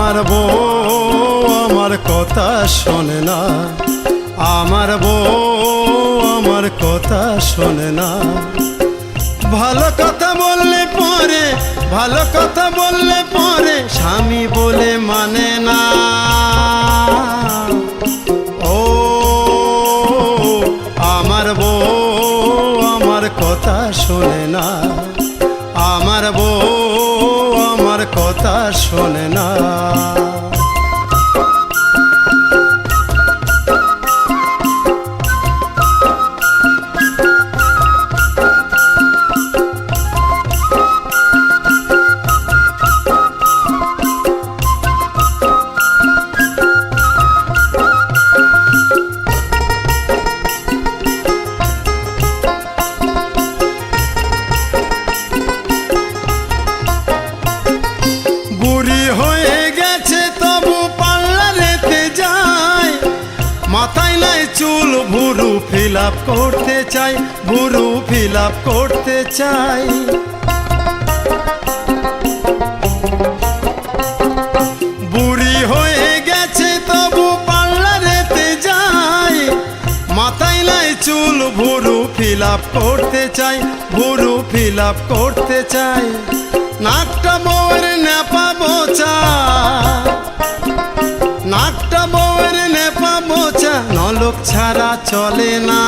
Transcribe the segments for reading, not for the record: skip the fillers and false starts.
আমার বউ আমার কথা শোনে না, আমার বউ আমার কথা শোনে না। ভালো কথা বললে পরে, ভালো কথা বললে পরে স্বামী বলে মানে না। ও আমার বউ আমার কথা শোনে না, আমার বউ আমার কথা শোনে না। বুড়ি হয়ে গেছে তবু পার্লারেতে যায়, মাথায় নাই চুল ভুরু ফিল আপ করতে চাই, ভুরু ফিল আপ করতে চাই। বুড়ি হয়ে গেছে তবু পার্লারেতে যায়, মাথায় নাই চুল ভুরু ফিল আপ করতে চাই, ভুরু ফিল আপ করতে চাই। নাকটা বউয়ের নেপা বোচা, নাকটা বউয়ের নেপা বোচা, নলক ছাড়া চলে না।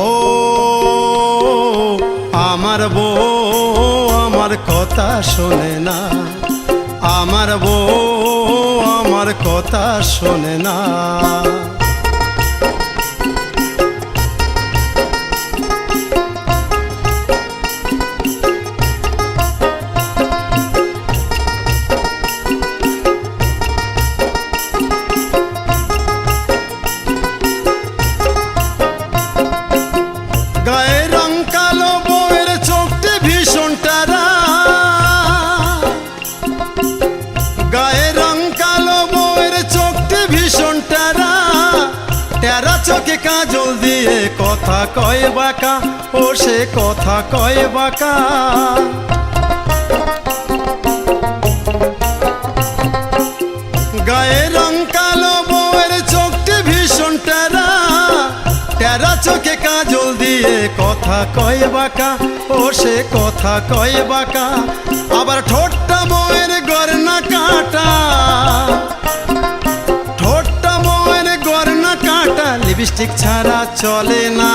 ও আমার বউ আমার কথা শোনে না, আমার বউ আমার কথা শোনে না। গায়ে রং কালো বউয়ের চোখটি ভীষণ টেরা, গায়ে রং কালো বউয়ের চোখটি ভীষণ টেরা। টেরা চোখে কাজল দিয়ে কথা কয় বাঁকা, ও সে কথা কয় বাঁকা। গায়ে রং কালো বউয়ের চোখটি ভীষণ টেরা, টেরা চোখে কাজল দিয়ে কথা কয় বাঁকা, ও সে কথা কয় বাঁকা। আবার ঠোঁটটা বউয়ের গয়না কাটা, ঠোঁটটা বউয়ের গয়না কাটা, লিপস্টিক ছাড়া চলে না।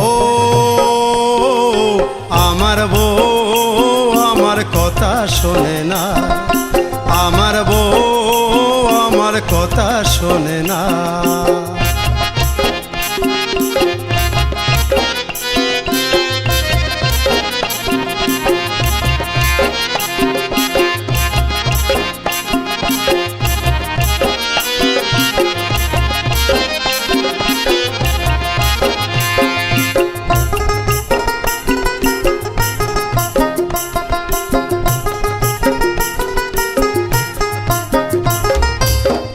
ও আমার বউ আমার কথা শোনে না, আমার বউ আমার কথা শোনে না।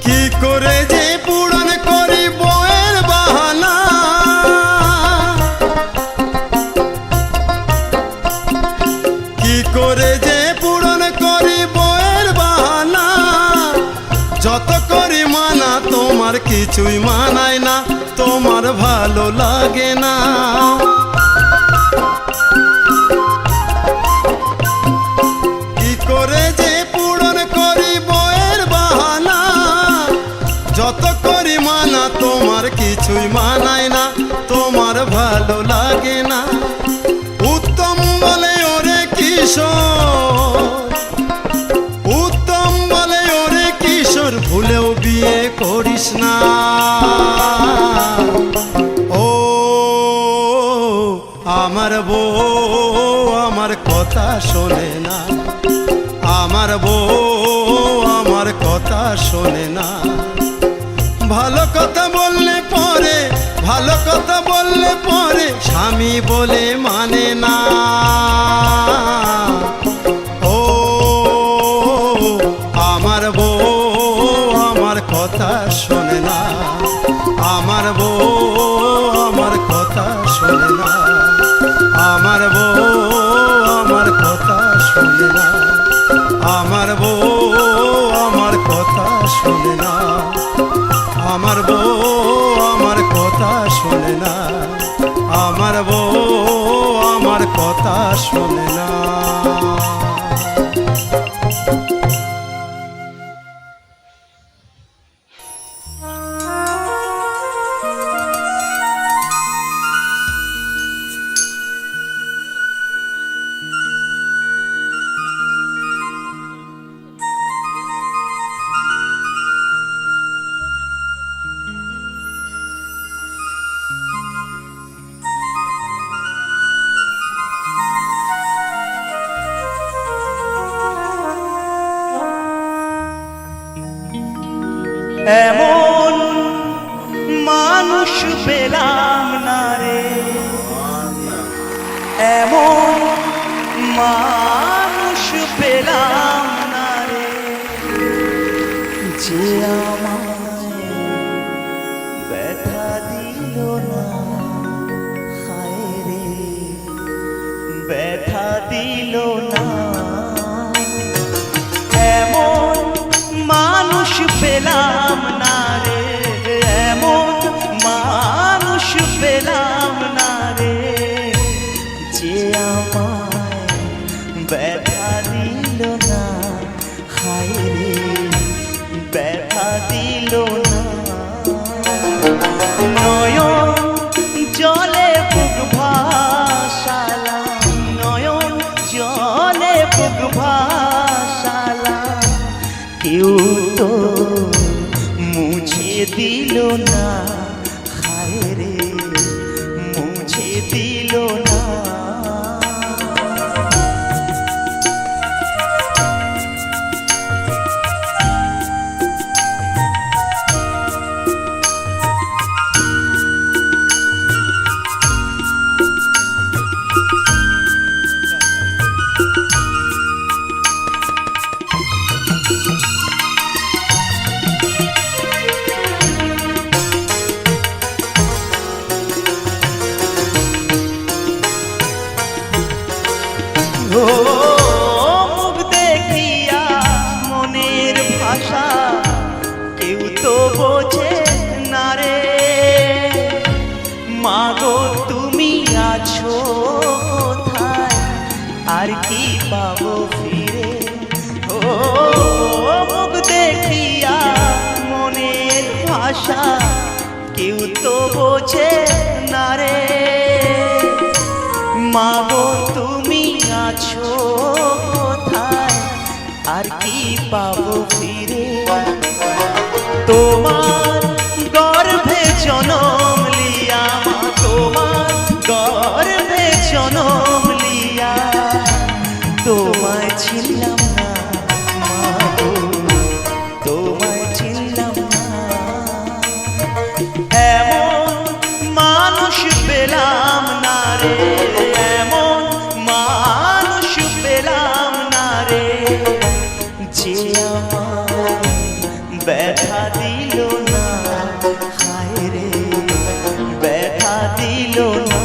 কি করে যে পূরণ করি বউয়ের বাহানা, কি করে যে পূরণ করি বউয়ের বাহানা। যত করি মানা তোমার কিছুই মানায় না, তোমার ভালো লাগে না। কি করে যে পূরণ করি বউয়ের বাহানা, যত করি মানা তোমার কিছুই মানায় না, তোমার ভালো লাগে না। উত্তম বলে ওরে কিশোর, উত্তম বলে ওরে কিশোর, ভুলেও বিয়ে করিস না। ও আমার বউ আমার কথা শোনে না, আমার বউ আমার কথা শোনে না। ভালো কথা বললে পরে, ভালো কথা বললে পরে স্বামী বলে মানে না। ও আমার বউ আমার কথা শোনে না, আমার বউ আমার কথা শোনে না, আমার বউ আমার কথা আমার বউ আমার কথা শোনে না, আমার বউ আমার কথা শোনে না, আমার বউ আমার কথা শোনে না। এমন মানুষ পেলাম না রে, এমন মানুষ পেলাম না রে, যে আমায় ব্যথা দিল না, হায় রে ব্যথা দিল না। এমন মানুষ পেলাম না রে, এমন মানুষ পেলাম না রে, যে আমায় ব্যথা দিল না, হায় রে ব্যথা দিল না। নয়ন জলে বুক ভাসালাম, নয়ন জলে বুক ভাসালাম, কেউ তো মুছে দিল না, হায় রে মুছে দিল না। মুখ দেখিয়া মনের ভাষা কেউ তো বোঝে না রে, মাগো তুমি আছো কোথায়, আর কি পাবো ফিরে। ও মুখ দেখিয়া মনের ভাষা কেউ তো বোঝে না রে, মাগো তুমি আছো কোথায়, আর কি পাবো ফিরে। তোমার গর্ভে জনম লিয়া, তোমার গর্ভে জনম লিয়া, তোমায় ছিলাম না মাগো, তোমায় ছিলাম না। এমন মানুষ পেলাম না রে, এমন মানুষ পেলাম না রে, যে আমায় ব্যথা দিল না, হায় রে ব্যথা দিল না।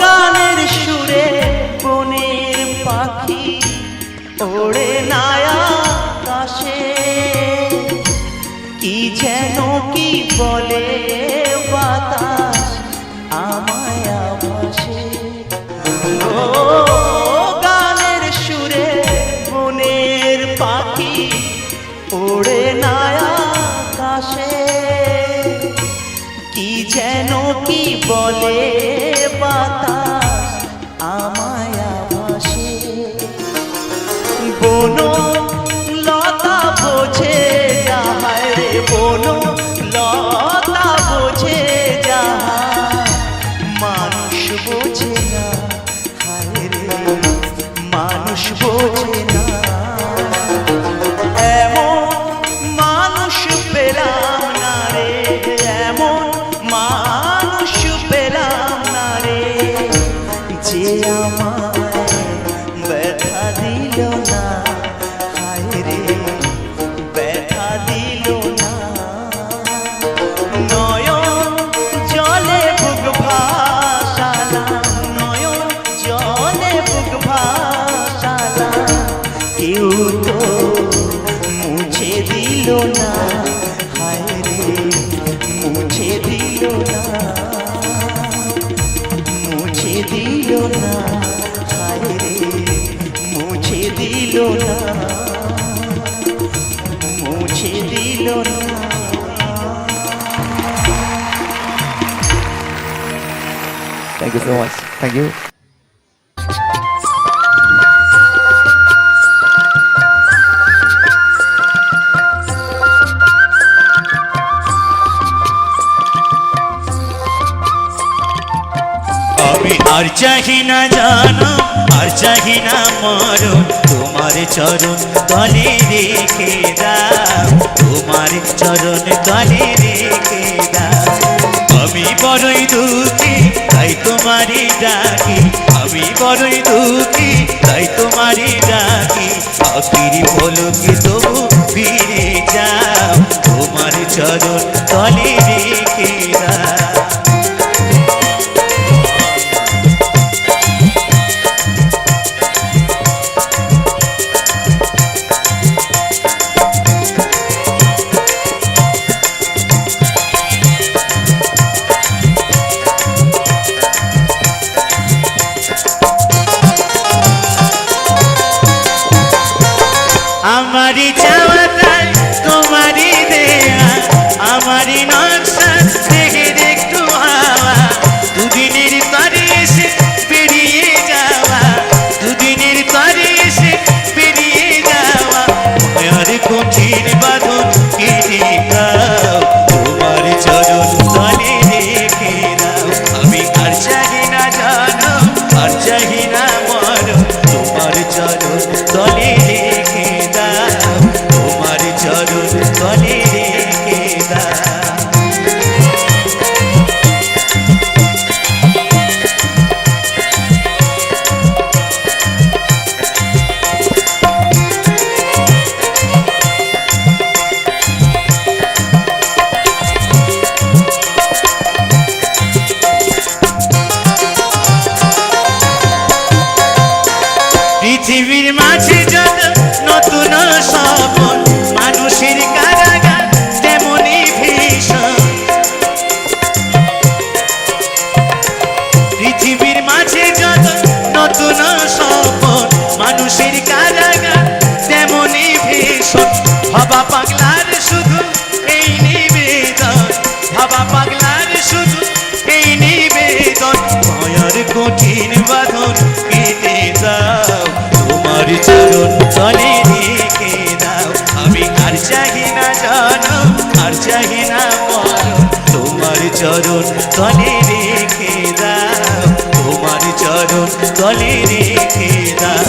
গানের সুরে বনের পাখি ওড়ে না আকাশে, কি যেন কি বলে বাতাস আমায় আভাসে। গানের সুরে বনের পাখি ওড়ে না আকাশে, কি যেন কি বলে বাতাস আমায় আভাসে। বনো লতা বোঝে যায় রে, বনো লতা না, হায় রে মুছে দিল না, মুছে দিল না, হায় রে মুছে দিল না, মুছে দিল না। Thank you so much. Thank you. আমি আর চাহি না জানো, আর চাহি না মরণ, তোমার চরণ তলে রেখে দাও, তোমার চরণ তলে রেখে দাও। আমি বড়ই দুঃখী তাই তোমারই ডাকি, আমি বড়ই দুঃখী তাই তোমারই ডাকি, আখির পলকে তবু ফিরে যাও, তোমার চরণ তলে রেখে দাও। আমারি চাওয়াটাই তোমারই দেয়া, আমারি নকশা দেখে একটু হাওয়া, দুদিনের তরে এসে পেরিয়ে যাওয়া, দুদিনের তরে এসে পেরিয়ে যাওয়া, মায়ার কঠিন বাঁধন কেটে দাও, তোমার চরণ তলে রেখে দাও। আমি আর চাহি না জানো, আর চাহি না মরণ, তোমার চরণ তলে রেখে দাও, তোমার চরণ তলে রেখে দাও। পৃথিবীর মাঝে যত নতুন স্বপন, মানুষের কারাগার তেমনি ভীষণ, পৃথিবীর মাঝে যত নতুন স্বপন, মানুষের কারাগার তেমনি ভীষণ। ভাবা পাগলার শুধু এই নিবেদন, ভাবা পাগলার শুধু এই নিবেদন, মায়ার কঠিন বাঁধন কেটে দাও, তোমার চরণ তলে রেখে দাও। আমি আর চাহি না জানো, আর চাহি না মরণ, তোমার চরণ তলে রেখে দাও, তোমার চরণ তলে রেখে দাও।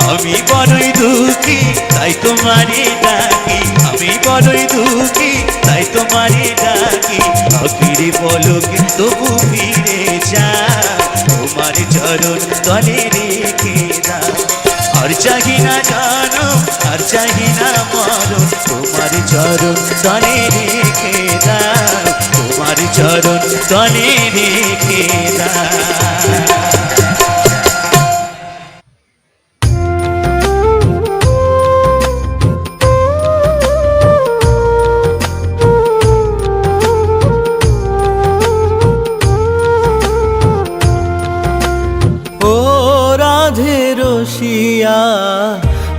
আমি বড়ই দুঃখী তাই তোমারই ডাকি, আমি বড়ই দুঃখী তাই তোমারই ডাকি, আখির পলকে তবু ফিরে যাও, তোমার চরণ তলে রেখে দাও। আর চাহি না জানো, আর চাহি না মরণ, তোমার চরণ তলে রেখে দাও, তোমার চরণ তলে রেখে দাও। রসিয়া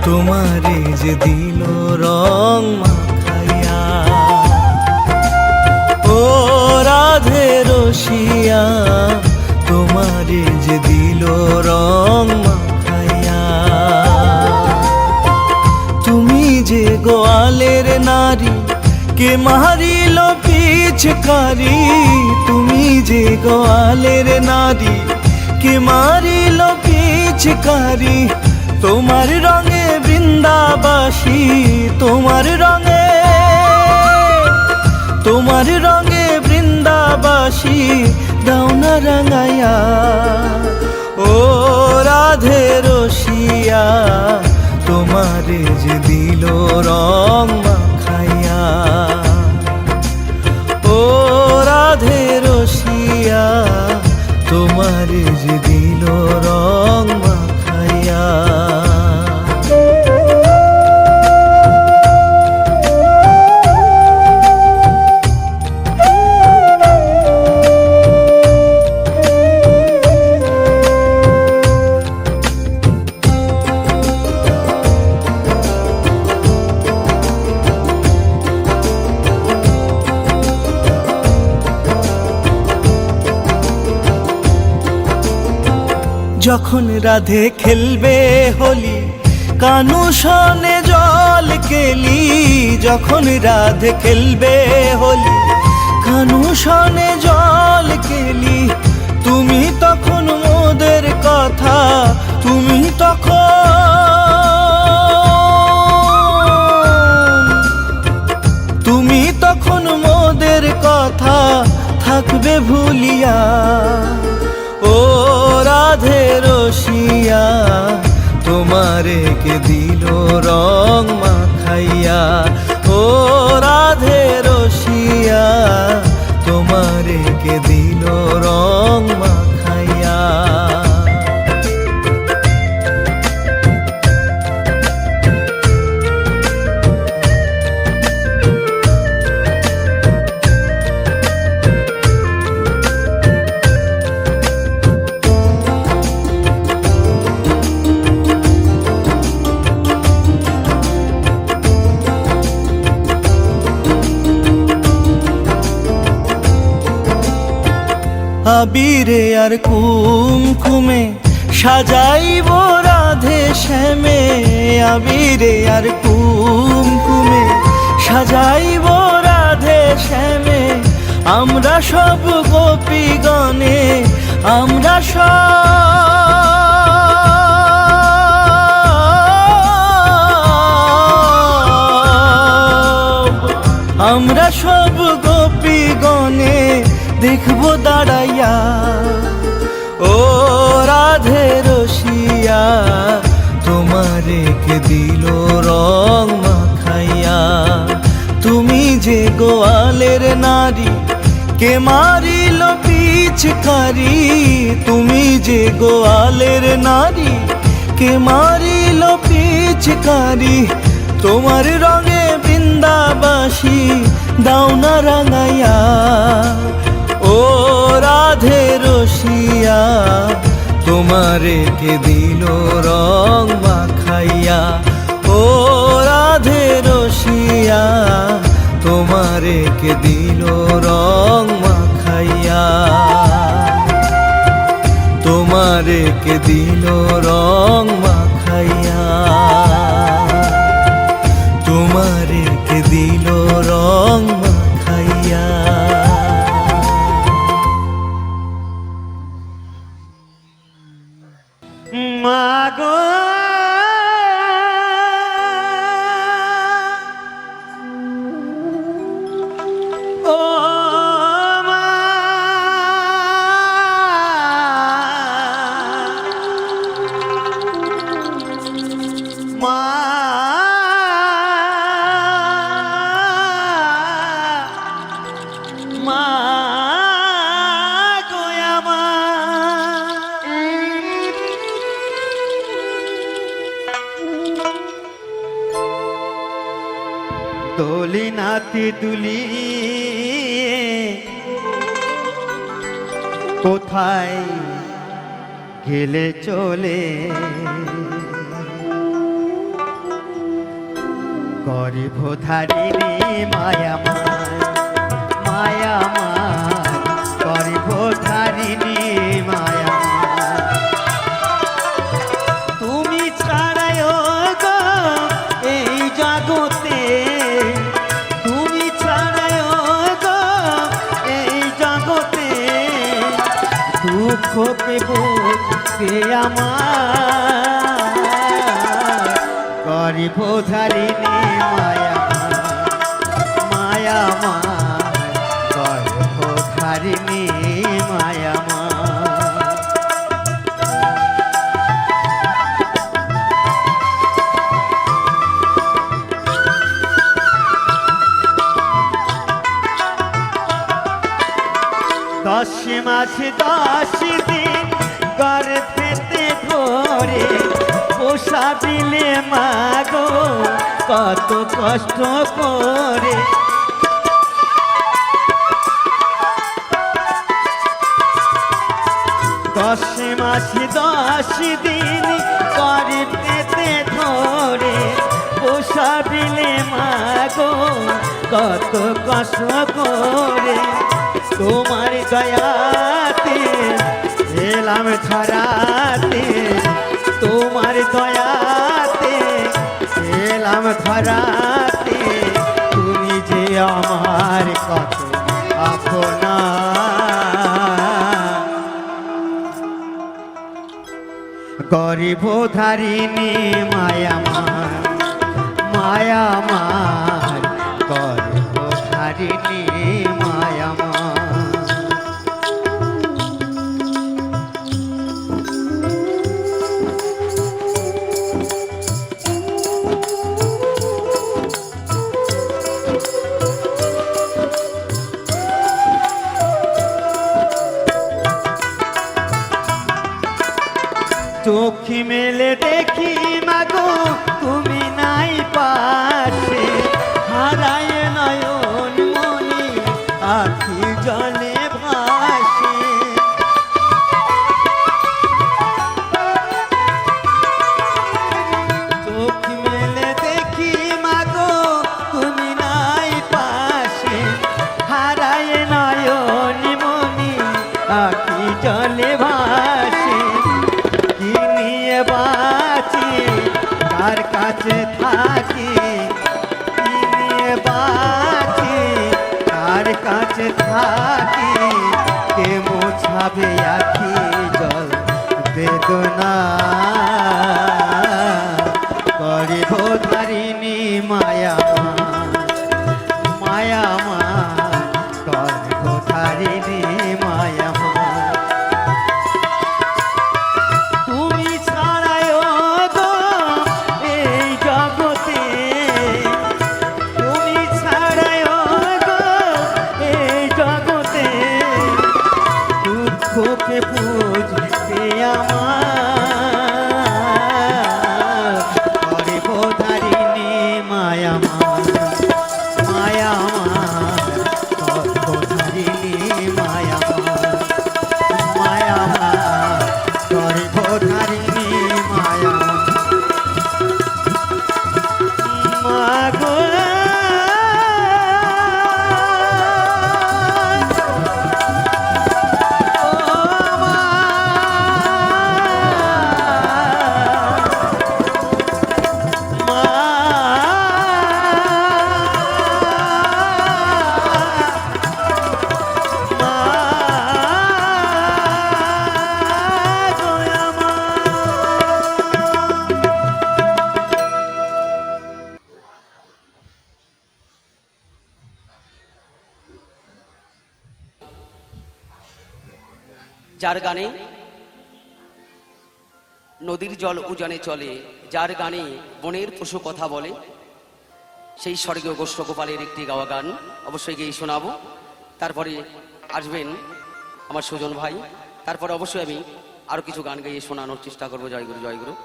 তোমারে যে দিল রং মাখাইয়া, ও রাধে রসিয়া তোমারে যে দিল রং মাখাইয়া। তুমি যে গোয়ালের নারী কে মারিল পিছকারি, তুমি যে গোয়ালের নারী কে মারিল পিছকারি, তোমার রঙে বৃন্দাবাসী, তোমার রঙে, তোমার রঙে বৃন্দাবাসী দাও না রাঙাইয়া। ও রাধে রসিয়া তোমারে যে দিল রং মাখাইয়া, ও রাধে রসিয়া তোমারে যে দিল রং মাখাইয়া। যখন রাধে খেলবে হোলি কানু সনে জল কেলি, যখন রাধে খেলবে হোলি কানু সনে জল কেলি, তুমি তখন মোদের কথা, তুমি তখন মোদের কথা থাকবে ভুলিয়া। ও রাধে রসিয়া তোমারে কে দিল রং মাখাইয়া, ও রাধে রসিয়া তোমারে কে দিল রং মাখাইয়া। আবিরে আর কুমকুমে সাজাইব রাধে শ্যামে, আবিরে আর কুমকুমে সাজাইব রাধে শ্যামে, আমরা সব গোপীগণে, আমরা সব গোপীগণে দেখবো দাঁড়াইয়া। ও রাধে রসিয়া তোমারে কে দিল রং মাখাইয়া, তুমি যে গোয়ালের নারী কে মারিল পিচকারি, তুমি যে গোয়ালের নারী কে মারিল পিচকারি, তোমার রঙে বৃন্দাবাসী দাও না রাঙাইয়া। ও রাধে রসিয়া তোমারে কে দিল রং মাখাইয়া, ও রাধে রসিয়া তোমারে কে দিল রং মাখাইয়া, তোমারে কে দিল রং মাখাইয়া, তোমারে কে দিল রং মাখাইয়া। মাগো ও মা, মা মা গো আমার, দোলি নাতি দুলি কোথায় গেলে চলে, গর্ভধারিণী মায়ামার, মায়ামার গর্ভধারিণী মায়ামার, তুমি ছাড়ায় গো এই জগতে, তুমি ছাড়ায় গো এই জগতে, দুঃখ পেব কে আমার, গর্ভধারিণী মায়ামার, মায়ামার গর্ভধারিণী মায়ামার। দশ মাস 10 দিন গর্ভেতে ধরে পোষা দিলে মাগো কত কষ্ট করে, 10 মাস 10 দিন গর্ভেতে ধরে পোষা দিলে মাগো কত কষ্ট করে, তোমার দয়াতে এলাম ধরাতে তোমার দয়াতে এলাম ধরাতে তুমি যে আমার কত আপনা গরিব ধারিণী মায়ামার মায়ামার গরিব ধারিণী মায়ামার চোখি মেলে দেখি মাগো তুমি নাই পাশে হারায় নয়ন মনি আখি জলে ভাসে চোখি মেলে দেখি মাগো তুমি নাই পাশে হারায় নয়ন মনি আখি জলে ভাসে কি নিয়ে বাঁচি কার কাছে থাকি কি নিয়ে বাঁচি কার কাছে থাকি কে মোছাবে আখি জল বেদনা গরিব ধারিণী মায়া মায়ামা গরিব ধারিণী মায়ামা তুমি ছাড়ায় গো এই জগতে তুমি ছাড়ায় গো এই জগতে দুঃখকে বুঝতে আমার গরিব ধারিণী মায়ামা মায়ামা গরিব ধারিণী মায়ামা মায়ামা গরিব ধারিণী মায়া মাগো ও মা যার গানে নদীর জল উজানে চলে, যার গানে বনের পশু কথা বলে, সেই স্বর্গীয় গোষ্ঠ গোপালের একটি গাওয়া গান অবশ্যই গিয়ে শোনাবো। তারপরে আসবেন আমার সুজন ভাই, তারপরে অবশ্যই আমি আরো কিছু গান গাইয়ে শোনানোর চেষ্টা করবো। জয়গুরু জয়গুরু।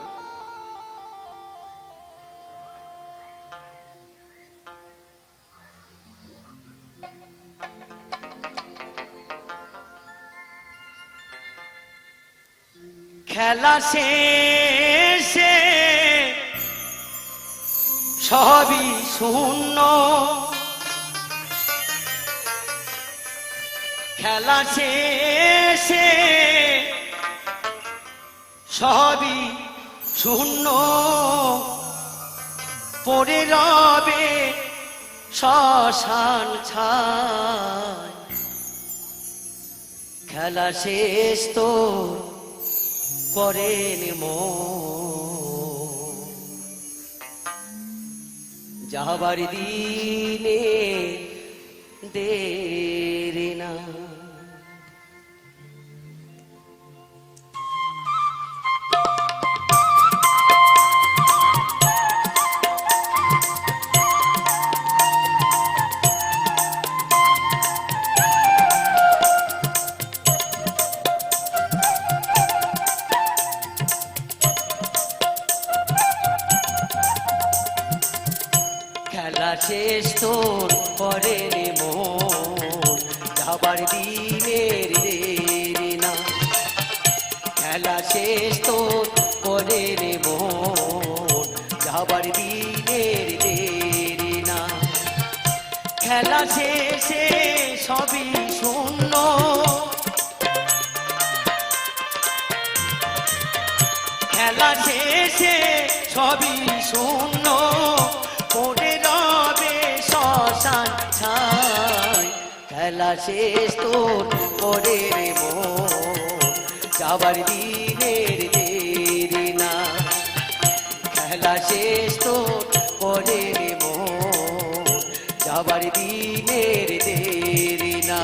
খেলা শেষে সবই শূন্য, খেলা শেষে সবই শূন্য, পড়ে রবে শ্মশান ছাই। খেলা শেষ তো করেন যাবার দিনে দেরি না। খেলা শেষ তোর পরে রে মন, যাবার দিনের দেরি না। খেলা শেষ তোর পরে রে মন, যাবার দিনের দেরি না। খেলা শেষে সবই শূন্য, খেলা শেষে সবই শূন্য পড়ে রবে শ্মশান ছাই খেলা শেষ তোর পরে রে মন যাবার দিনের দেরি না খেলা শেষ তোর পরে রে মন যাবার দিনের দেরি না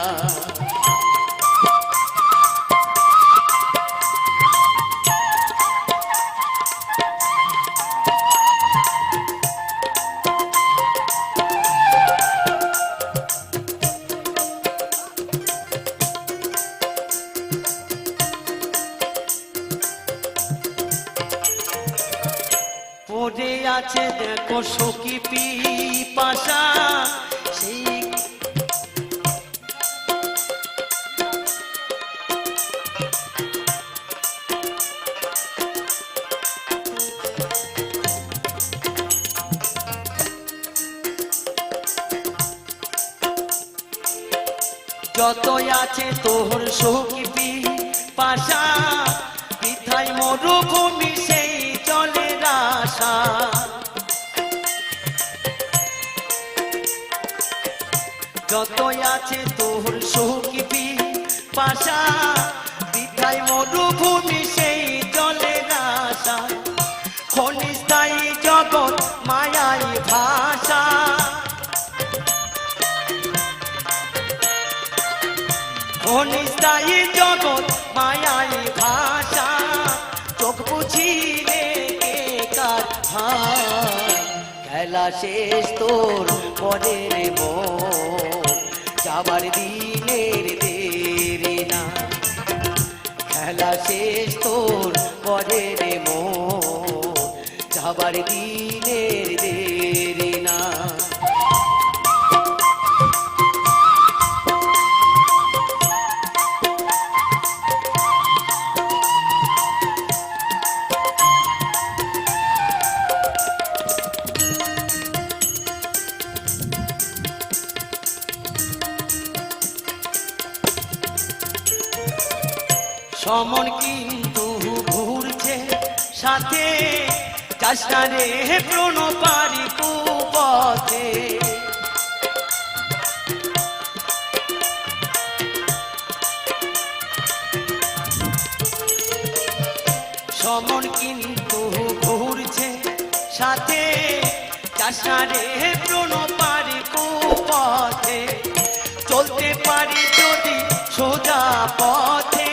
পড়ে আছে দেখো সখী পিপাসা সেই যতই আছে তোর সখী পিপাসা বৃথায় মরুভূমি সেই জলের আশা যতই আছে তোর সখী পিপাসা বৃথায় মরুভূমি সেই জলের আশা ক্ষণস্থায়ী জগৎ মায়াই ভাষা ক্ষণস্থায়ী জগৎ মায়াই ভাষা চোখ বুঝিলে কে কার ভাই খেলা শেষ তোর পরে রে মন যাবার দিনের দেরি না খেলা শেষ তোর পরে রে মন যাবার দিনের দেরি না সমন কিন্তু ঘুরছে সাথে যাসনা রে প্রণপারি কুপথে সমন কিন্তু ঘুরছে সাথে যাসনা রে প্রণপারি কুপথে চলতে পারি যদি সোজা পথে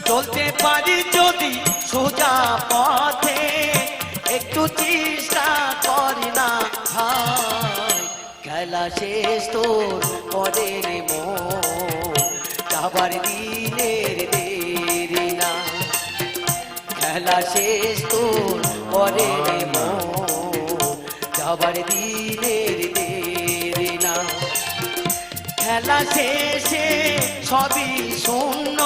চলতে পারি যদি সোজা পথে একটু চেষ্টা করি না ভাই খেলা শেষ তোর পরে রে মন যাবার দিনের দেরি না খেলা শেষ তোর পরে রে মন যাবার দিনের দেরি না খেলা শেষে সবই শূন্য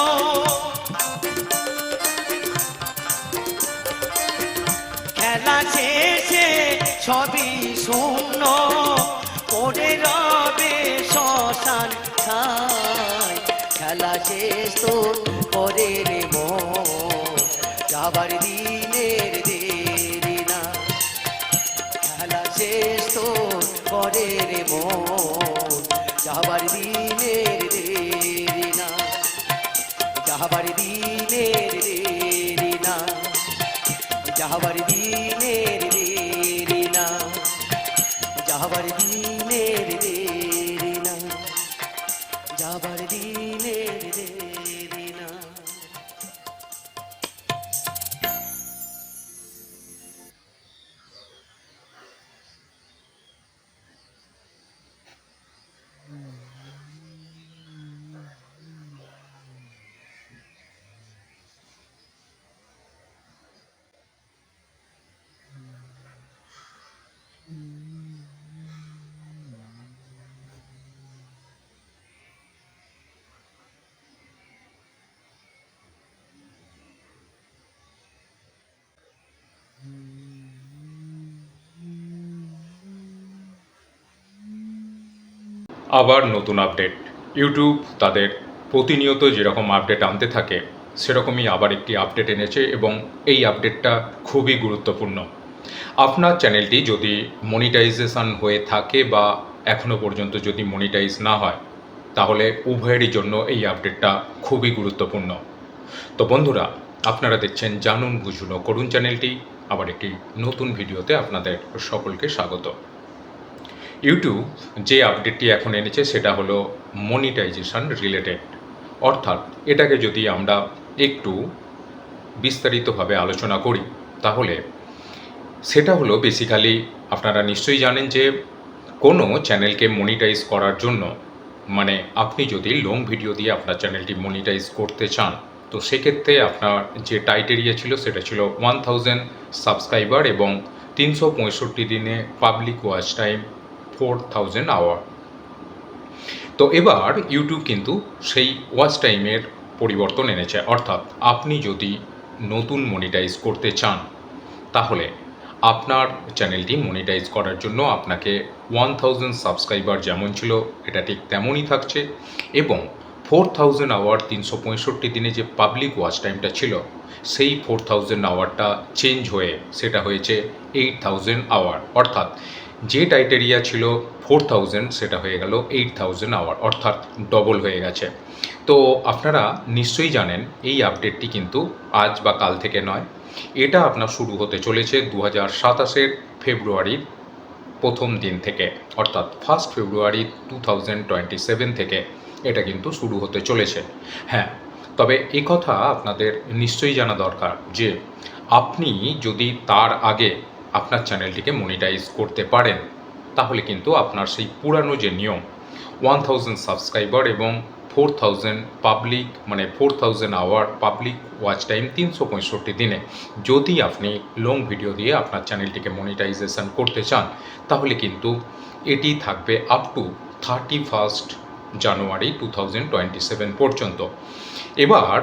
খেলা শেষে সবই শূন্য পড়ে রবে শ্মশান ছাই খেলা শেষ তোর পরে রে মন যাবার দিনের দেরি না খেলা শেষ তোর পরে রে মন যাবার দিনের দেরি না যাবার দিনের দেরি না যাবার দিনের দেরি না যাবার দিনের দেরি না যাবার দিনের দেরি না আবার নতুন আপডেট। ইউটিউব তাদের প্রতিনিয়ত যেরকম আপডেট আনতে থাকে সেরকমই আবার একটি আপডেট এনেছে এবং এই আপডেটটা খুবই গুরুত্বপূর্ণ। আপনার চ্যানেলটি যদি মনিটাইজেশন হয়ে থাকে বা এখনও পর্যন্ত যদি মনিটাইজ না হয়, তাহলে উভয়েরই জন্য এই আপডেটটা খুবই গুরুত্বপূর্ণ। তো বন্ধুরা, আপনারা দেখছেন জানুন বুঝুন ও করুন চ্যানেলটি। আবার একটি নতুন ভিডিওতে আপনাদের সকলকে স্বাগত। ইউটিউব যে আপডেটটি এখন এনেছে সেটা হলো মনিটাইজেশন রিলেটেড, অর্থাৎ এটাকে যদি আমরা একটু বিস্তারিতভাবে আলোচনা করি তাহলে সেটা হলো বেসিক্যালি, আপনারা নিশ্চয়ই জানেন যে কোনো চ্যানেলকে মনিটাইজ করার জন্য, মানে আপনি যদি লং ভিডিও দিয়ে আপনার চ্যানেলটি মনিটাইজ করতে চান, তো সেক্ষেত্রে আপনার যে টাইটেরিয়া ছিল সেটা ছিল 1000 সাবস্ক্রাইবার এবং 365 দিনে পাবলিক ওয়াচ টাইম 4000 আওয়ার। তো এবার ইউটিউব কিন্তু সেই ওয়াচ টাইমের পরিবর্তন এনেছে, অর্থাৎ আপনি যদি নতুন মনিটাইজ করতে চান তাহলে আপনার চ্যানেলটি মনিটাইজ করার জন্য আপনাকে 1000 সাবস্ক্রাইবার যেমন ছিল এটা ঠিক তেমনই থাকছে এবং 4000 আওয়ার 365 দিনে যে পাবলিক ওয়াচ টাইমটা ছিল সেই 4000 আওয়ারটা চেঞ্জ হয়ে সেটা হয়েছে 8000 আওয়ার, অর্থাৎ যে টাইটেরিয়া ছিল 4000 সেটা হয়ে গেল 8000 আওয়ার, অর্থাৎ ডবল হয়ে গেছে। তো আপনারা নিশ্চয়ই জানেন এই আপডেটটি কিন্তু আজ বা কাল থেকে নয়, এটা আপনার শুরু হতে চলেছে 2027 ফেব্রুয়ারির প্রথম দিন থেকে, অর্থাৎ 1 ফেব্রুয়ারি 2027 থেকে এটা কিন্তু শুরু হতে চলেছে। হ্যাঁ, তবে এই কথা আপনাদের নিশ্চয়ই জানা দরকার যে আপনি যদি তার আগে আপনার চ্যানেলটিকে মনিটাইজ করতে পারেন তাহলে কিন্তু আপনার সেই পুরানো যে নিয়ম 1000 সাবস্ক্রাইবার এবং 4000 পাবলিক, মানে 4000 আওয়ার পাবলিক ওয়াচ টাইম 365 দিনে যদি আপনি লং ভিডিও দিয়ে আপনার চ্যানেলটিকে মনিটাইজেশন করতে চান তাহলে কিন্তু এটি থাকবে আপ টু 31 জানুয়ারি 2027 পর্যন্ত। এবার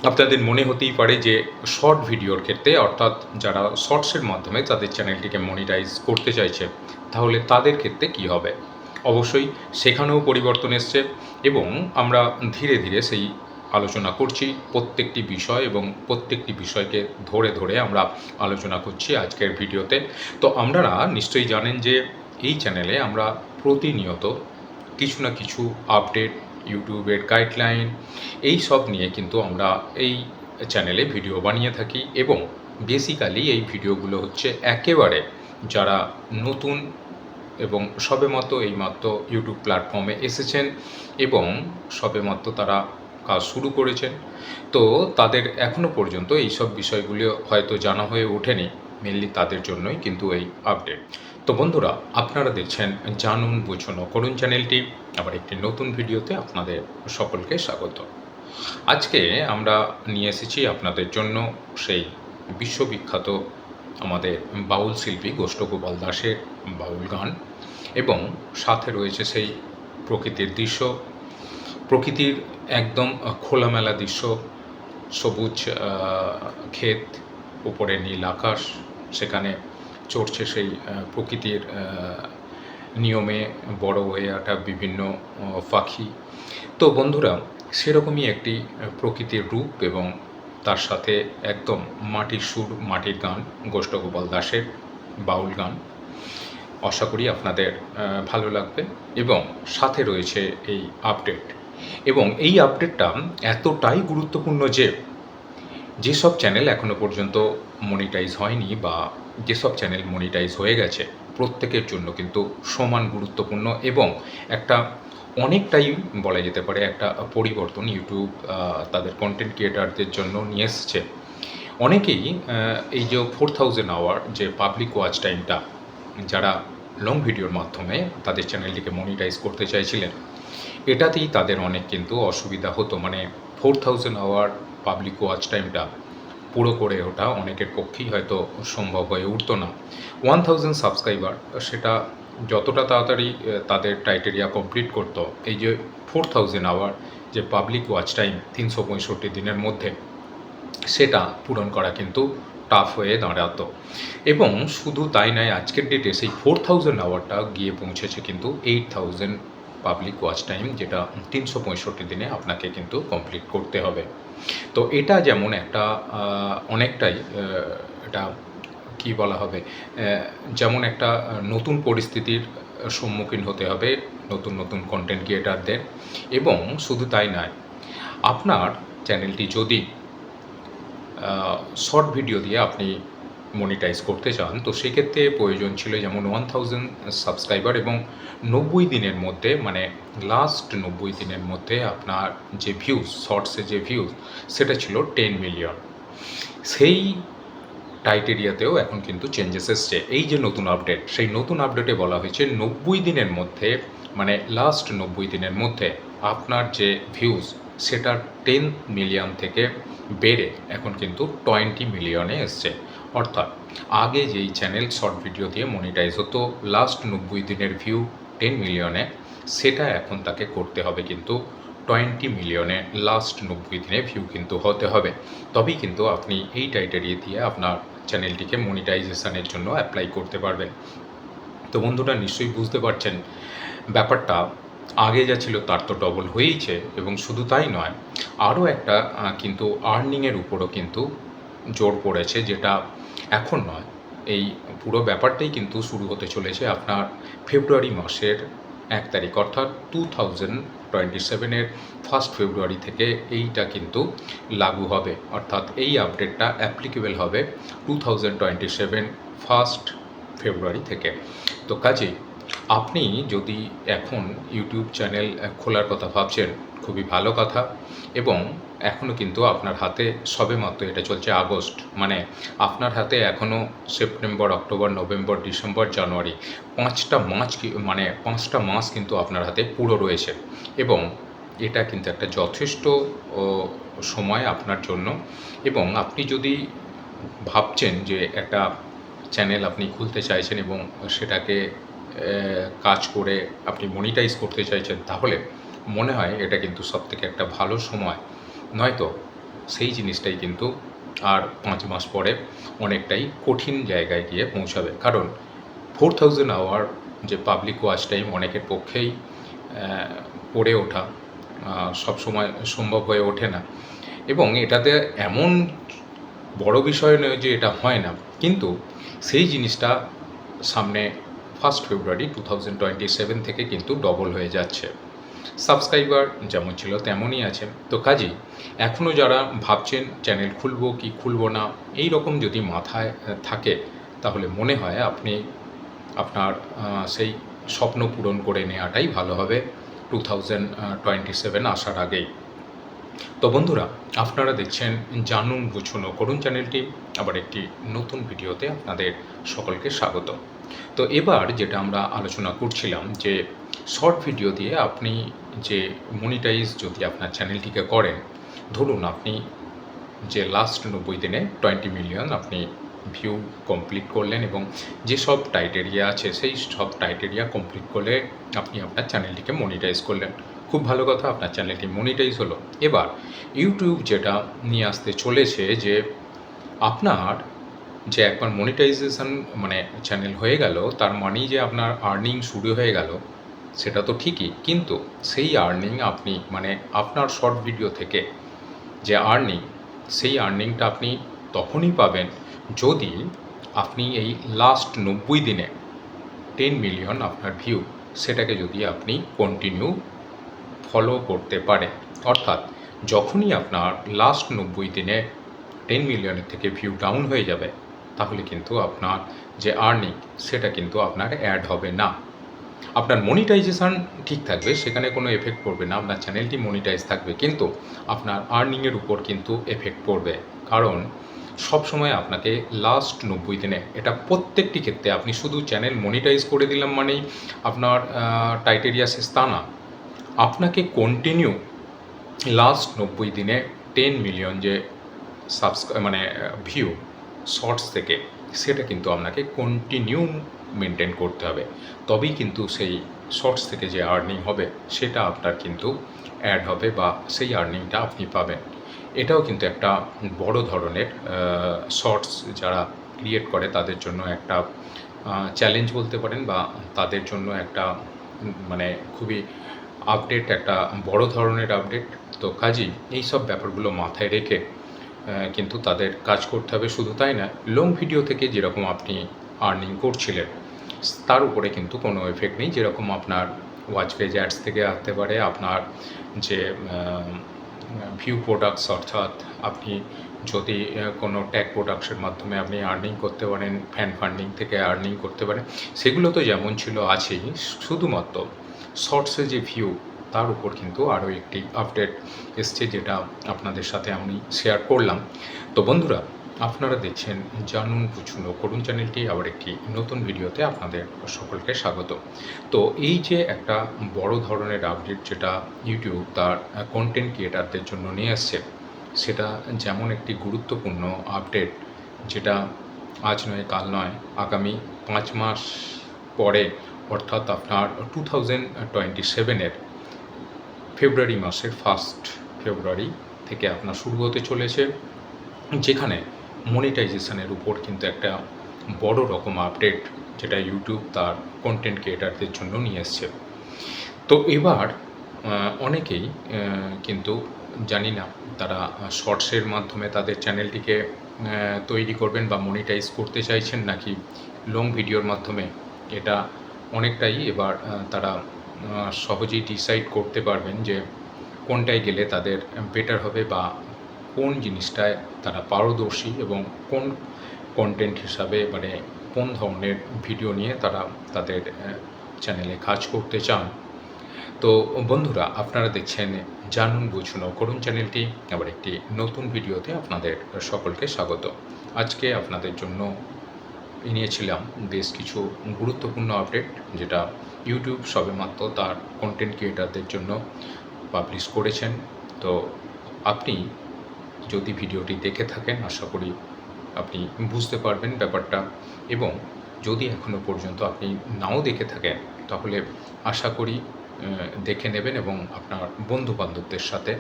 আপনাদের মনে হতেই পারে যে শর্ট ভিডিওর ক্ষেত্রে, অর্থাৎ যারা শর্টসের মাধ্যমে তাদের চ্যানেলটিকে মনিটাইজ করতে চাইছে তাহলে তাদের ক্ষেত্রে কি হবে। অবশ্যই সেখানেও পরিবর্তন এসছে এবং আমরা ধীরে ধীরে সেই আলোচনা করছি প্রত্যেকটি বিষয় এবং প্রত্যেকটি বিষয়কে ধরে ধরে আমরা আলোচনা করছি আজকের ভিডিওতে। তো আপনারা নিশ্চয়ই জানেন যে এই চ্যানেলে আমরা প্রতিনিয়ত কিছু না কিছু আপডেট, ইউটিউবের গাইডলাইন এই সব নিয়ে কিন্তু আমরা এই চ্যানেলে ভিডিও বানিয়ে থাকি এবং বেসিক্যালি এই ভিডিওগুলো হচ্ছে একেবারে যারা নতুন এবং সবেমাত্র এইমাত্র ইউটিউব প্ল্যাটফর্মে এসেছেন এবং সবেমাত্র তারা কাজ শুরু করেছেন, তো তাদের এখনও পর্যন্ত এইসব বিষয়গুলো হয়তো জানা হয়ে ওঠেনি, মেনলি তাদের জন্যই কিন্তু এই আপডেট। তো বন্ধুরা, আপনারা দেখছেন জানুন বুঝুন ও করুন চ্যানেলটি। আবার একটি নতুন ভিডিওতে আপনাদের সকলকে স্বাগত। আজকে আমরা নিয়ে এসেছি আপনাদের জন্য সেই বিশ্ববিখ্যাত আমাদের বাউল শিল্পী গোষ্ঠগোপাল দাসের বাউল গান এবং সাথে রয়েছে সেই প্রকৃতির দৃশ্য, প্রকৃতির একদম খোলামেলা দৃশ্য, সবুজ ক্ষেত, উপরে নীল আকাশ, সেখানে চড়ছে সেই প্রকৃতির নিয়মে বড় হয়ে ওঠা বিভিন্ন পাখি। তো বন্ধুরা, সেরকমই একটি প্রকৃতির রূপ এবং তার সাথে একদম মাটির সুর, মাটির গান, গোষ্ঠগোপাল দাসের বাউল গান। আশা করি আপনাদের ভালো লাগবে এবং সাথে রয়েছে এই আপডেট। এবং এই আপডেটটা এতটাই গুরুত্বপূর্ণ যে যেসব চ্যানেল এখনও পর্যন্ত মনিটাইজ হয়নি বা যেসব চ্যানেল মনিটাইজ হয়ে গেছে প্রত্যেকের জন্য কিন্তু সমান গুরুত্বপূর্ণ এবং একটা অনেকটাই বলা যেতে পারে একটা পরিবর্তন ইউটিউব তাদের কন্টেন্ট ক্রিয়েটারদের জন্য নিয়ে এসছে। অনেকেই এই যে 4000 আওয়ার যে পাবলিক ওয়াচ টাইমটা যারা লং ভিডিওর মাধ্যমে তাদের চ্যানেলটিকে মনিটাইজ করতে চাইছিলেন, এটাতেই তাদের অনেক কিন্তু অসুবিধা হতো, মানে 4000 আওয়ার পাবলিক ওয়াচ টাইমটা পুরো করে ওঠা অনেকের পক্ষেই হয়তো সম্ভব হয়ে উঠতো না। 1000 সাবস্ক্রাইবার সেটা যতটা তাড়াতাড়ি তাদের ক্রাইটেরিয়া কমপ্লিট করতো, এই যে 4000 আওয়ার যে পাবলিক ওয়াচ টাইম 365 দিনের মধ্যে, সেটা পূরণ করা কিন্তু টাফ হয়ে দাঁড়াতো। এবং শুধু তাই নয়, আজকের ডেটে সেই 4000 আওয়ারটা গিয়ে পৌঁছেছে কিন্তু পাবলিক ওয়াচ টাইম, যেটা 365 দিনে আপনাকে কিন্তু কমপ্লিট করতে হবে। তো এটা যেমন একটা অনেকটাই এটা কি বলা হবে, যেমন একটা নতুন পরিস্থিতির সম্মুখীন হতে হবে নতুন নতুন কন্টেন্ট ক্রিয়েটারদের। এবং শুধু তাই নয়, আপনার চ্যানেলটি যদি শর্ট ভিডিও দিয়ে আপনি মনিটাইজ করতে চান, তো সেক্ষেত্রে প্রয়োজন ছিল যেমন 1000 সাবস্ক্রাইবার এবং 90 দিনের মধ্যে, মানে লাস্ট 90 দিনের মধ্যে আপনার যে ভিউজ, শর্টসে যে ভিউজ, সেটা ছিল 10 মিলিয়ন। সেই ক্রাইটেরিয়াতেও এখন কিন্তু চেঞ্জেস এসছে। এই যে নতুন আপডেট, সেই নতুন আপডেটে বলা হয়েছে 90 দিনের মধ্যে, মানে লাস্ট 90 দিনের মধ্যে আপনার যে ভিউজ, সেটা 10 মিলিয়ন থেকে বেড়ে এখন কিন্তু 20 মিলিয়নে এসছে। অর্থাৎ আগে যেই চ্যানেল শর্ট ভিডিও দিয়ে মনিটাইজ হতো, লাস্ট 90 দিনের ভিউ 10 মিলিয়নে, সেটা এখন তাকে করতে হবে কিন্তু 20 মিলিয়নে লাস্ট 90 দিনে ভিউ কিন্তু হতে হবে। তবেই কিন্তু আপনি এই ক্রাইটেরিয়া দিয়ে আপনার চ্যানেলটিকে মনিটাইজেশনের জন্য অ্যাপ্লাই করতে পারবেন। তো বন্ধুরা, নিশ্চয়ই বুঝতে পারছেন ব্যাপারটা আগে যা ছিল তার তো ডবল হয়েইছে। এবং শুধু তাই নয়, আরও একটা কিন্তু আর্নিংয়ের উপরও কিন্তু জোর পড়েছে, যেটা এখন নয়, এই পুরো ব্যাপারটাই কিন্তু শুরু হতে চলেছে আপনার ফেব্রুয়ারি মাসের 1 তারিখ, অর্থাৎ 2027-এর 1 ফেব্রুয়ারি থেকে এইটা কিন্তু লাগু হবে। অর্থাৎ এই আপডেটটা অ্যাপ্লিকেবল হবে 2027 1 ফেব্রুয়ারি থেকে। তো কাজেই আপনি যদি এখন ইউটিউব চ্যানেল খোলার কথা ভাবছেন, খুবই ভালো কথা। এবং এখনও কিন্তু আপনার হাতে সবেমাত্র, এটা চলছে আগস্ট, মানে আপনার হাতে এখনও সেপ্টেম্বর, অক্টোবর, নভেম্বর, ডিসেম্বর, জানুয়ারি, 5টা মাস কিন্তু আপনার হাতে পুরো রয়েছে। এবং এটা কিন্তু একটা যথেষ্ট সময় আপনার জন্য। এবং আপনি যদি ভাবছেন যে একটা চ্যানেল আপনি খুলতে চাইছেন এবং সেটাকে কাজ করে আপনি মনিটাইজ করতে চাইছেন, তাহলে মনে হয় এটা কিন্তু সবথেকে একটা ভালো সময়। নয়তো সেই জিনিসটাই কিন্তু আর 5 মাস পরে অনেকটাই কঠিন জায়গায় গিয়ে পৌঁছাবে। কারণ 4000 আওয়ার যে পাবলিক ওয়াচ টাইম অনেকের পক্ষেই পড়ে ওঠা সবসময় সম্ভব হয়ে ওঠে না। এবং এটাতে এমন বড় বিষয় নয় যে এটা হয় না, কিন্তু সেই জিনিসটা সামনে 1 ফেব্রুয়ারি 2027 থেকে কিন্তু ডবল হয়ে যাচ্ছে। সাবস্ক্রাইবার যেমন ছিল তেমনই আছে। তো কাজেই এখনও যারা ভাবছেন চ্যানেল খুলবো কি খুলবো না, এই রকম যদি মাথায় থাকে, তাহলে মনে হয় আপনি আপনার সেই স্বপ্ন পূরণ করে নেওয়াটাই ভালো হবে 2027 আসার আগেই। তো বন্ধুরা, আপনারা দেখছেন জানুন বুঝুন ও করুন চ্যানেলটি, আবার একটি নতুন ভিডিওতে আপনাদের সকলকে স্বাগত। তো এবার যেটা আমরা আলোচনা করছিলাম, যে শর্ট ভিডিও দিয়ে আপনি যে মনিটাইজ যদি আপনার চ্যানেলটিকে করেন, ধরুন আপনি যে লাস্ট 90 দিনে 20 মিলিয়ন আপনি ভিউ কমপ্লিট করলেন এবং যেসব ক্রাইটেরিয়া আছে সেই সব ক্রাইটেরিয়া কমপ্লিট করলে আপনি আপনার চ্যানেলটিকে মনিটাইজ করলেন। খুব ভালো কথা, আপনার চ্যানেলটি মনিটাইজ হলো। এবার ইউটিউব যেটা নিয়ে আসতে চলেছে, যে আপনার যে একবার মনিটাইজেশন মানে চ্যানেল হয়ে গেল, তার মানেই যে আপনার আর্নিং শুরু হয়ে গেল, সেটা তো ঠিকই, কিন্তু সেই আর্নিং আপনি মানে আপনার শর্ট ভিডিও থেকে যে আর্নিং, সেই আর্নিংটা আপনি তখনই পাবেন যদি আপনি এই লাস্ট 90 দিনে 10 মিলিয়ন আপনার ভিউ, সেটাকে যদি আপনি কন্টিনিউ ফলো করতে পারেন। অর্থাৎ যখনই আপনার লাস্ট 90 দিনে 10 মিলিয়নের থেকে ভিউ ডাউন হয়ে যাবে, তাহলে কিন্তু আপনার যে আর্নিং, সেটা কিন্তু আপনার অ্যাড হবে না। আপনার মনিটাইজেশান ঠিক থাকবে, সেখানে কোনো এফেক্ট পড়বে না, আপনার চ্যানেলটি মনিটাইজ থাকবে, কিন্তু আপনার আর্নিংয়ের উপর কিন্তু এফেক্ট পড়বে। কারণ সবসময় আপনাকে লাস্ট 90 দিনে, এটা প্রত্যেকটি ক্ষেত্রে, আপনি শুধু চ্যানেল মনিটাইজ করে দিলাম মানেই আপনার ক্রাইটেরিয়া শেষ তা না, আপনাকে কন্টিনিউ লাস্ট 90 দিনে 10 মিলিয়ন যে মানে ভিউ শর্টস থেকে, সেটা কিন্তু আপনাকে কন্টিনিউ মেনটেন করতে হবে। তবেই কিন্তু সেই শর্টস থেকে যে আর্নিং হবে, সেটা আপনার কিন্তু অ্যাড হবে বা সেই আর্নিংটা আপনি পাবেন। এটাও কিন্তু একটা বড় ধরনের শর্টস যারা ক্রিয়েট করে তাদের জন্য একটা চ্যালেঞ্জ বলতে পারেন, বা তাদের জন্য একটা মানে খুবই আপডেট, একটা বড় ধরনের আপডেট। তো কাজেই এই সব ব্যাপারগুলো মাথায় রেখে কিন্তু তাদের কাজ করতে হবে। শুধু তাই না, লং ভিডিও থেকে যেরকম আপনি আর্নিং করছিলেন তার উপরে কিন্তু কোনো এফেক্ট নেই। যেরকম আপনার ওয়াচ পেজ অ্যাডস থেকে আসতে পারে, আপনার যে ভিউ প্রোডাক্টস, অর্থাৎ আপনি যদি কোনো ট্যাগ প্রোডাক্টসের মাধ্যমে আপনি আর্নিং করতে পারেন, ফ্যান ফান্ডিং থেকে আর্নিং করতে পারেন, সেগুলো তো যেমন ছিল আছেই। শুধুমাত্র শর্টসে যে ভিউ, তার উপর কিন্তু আরও একটি আপডেট এসছে, যেটা আপনাদের সাথে আমি শেয়ার করলাম। তো বন্ধুরা, আপনারা দেখছেন জানুন বুঝুন ও করুন চ্যানেলটি, আবার একটি নতুন ভিডিওতে আপনাদের সকলকে স্বাগত। তো এই যে একটা বড় ধরনের আপডেট যেটা ইউটিউব তার কন্টেন্ট ক্রিয়েটারদের জন্য নিয়ে আসছে, সেটা যেমন একটি গুরুত্বপূর্ণ আপডেট, যেটা আজ নয় কাল নয়, আগামী 5 মাস পরে, অর্থাৎ আপনার 2027-এর ফেব্রুয়ারি মাসের 1 ফেব্রুয়ারি থেকে আপনার শুরু হতে চলেছে, যেখানে মনিটাইজেশনের উপর কিন্তু একটা বড় রকম আপডেট, যেটা ইউটিউব তার কন্টেন্ট ক্রিয়েটারদের জন্য নিয়ে এসছে। তো এবার অনেকেই কিন্তু জানি না তারা শর্টসের মাধ্যমে তাদের চ্যানেলটিকে তৈরি করবেন বা মনিটাইজ করতে চাইছেন, নাকি লং ভিডিওর মাধ্যমে। এটা অনেকটাই এবার তারা সহজেই ডিসাইড করতে পারবেন যে কোনটায় গেলে তাদের বেটার হবে, বা কোন জিনিসটায় তারা পারদর্শী, এবং কোন কন্টেন্ট হিসাবে, মানে কোন ধরনের ভিডিও নিয়ে তারা তাদের চ্যানেলে কাজ করতে চান। তো বন্ধুরা, আপনারা দেখছেন জানুন বুঝুন ও করুন চ্যানেলটি, আবার একটি নতুন ভিডিওতে আপনাদের সকলকে স্বাগত। আজকে আপনাদের জন্য নিয়েছিলাম বেশ কিছু গুরুত্বপূর্ণ আপডেট, যেটা ইউটিউব সবেমাত্র তার কন্টেন্ট ক্রিয়েটারদের জন্য পাবলিশ করেছেন। তো আপনি যদি ভিডিওটি দেখে থাকেন, আশা করি আপনি বুঝতে পারবেন ব্যাপারটা, এবং যদি এখনও পর্যন্ত আপনি নাও দেখে থাকেন, তাহলে আশা করি দেখে নেবেন এবং আপনার বন্ধুবান্ধবদের সাথে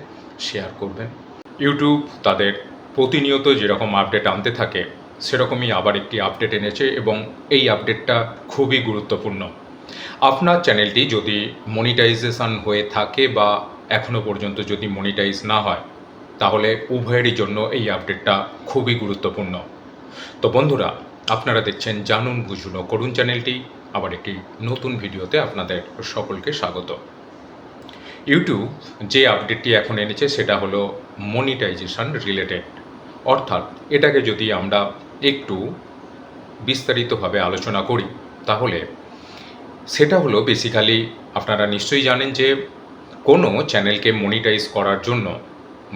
শেয়ার করবেন। ইউটিউব তাদের প্রতিনিয়ত যেরকম আপডেট আনতে থাকে, সেরকমই আবার একটি আপডেট এনেছে, এবং এই আপডেটটা খুবই গুরুত্বপূর্ণ। আপনার চ্যানেলটি যদি মনিটাইজেশন হয়ে থাকে, বা এখনও পর্যন্ত যদি মনিটাইজ না হয়, তাহলে উভয়েরই জন্য এই আপডেটটা খুবই গুরুত্বপূর্ণ। তো বন্ধুরা, আপনারা দেখছেন জানুন বুঝুন ও করুন চ্যানেলটি, আবার একটি নতুন ভিডিওতে আপনাদের সকলকে স্বাগত। ইউটিউব যে আপডেটটি এখন এনেছে, সেটা হলো মনিটাইজেশন রিলেটেড। অর্থাৎ এটাকে যদি আমরা একটু বিস্তারিতভাবে আলোচনা করি, তাহলে সেটা হলো বেসিক্যালি, আপনারা নিশ্চয়ই জানেন যে কোনো চ্যানেলকে মনিটাইজ করার জন্য,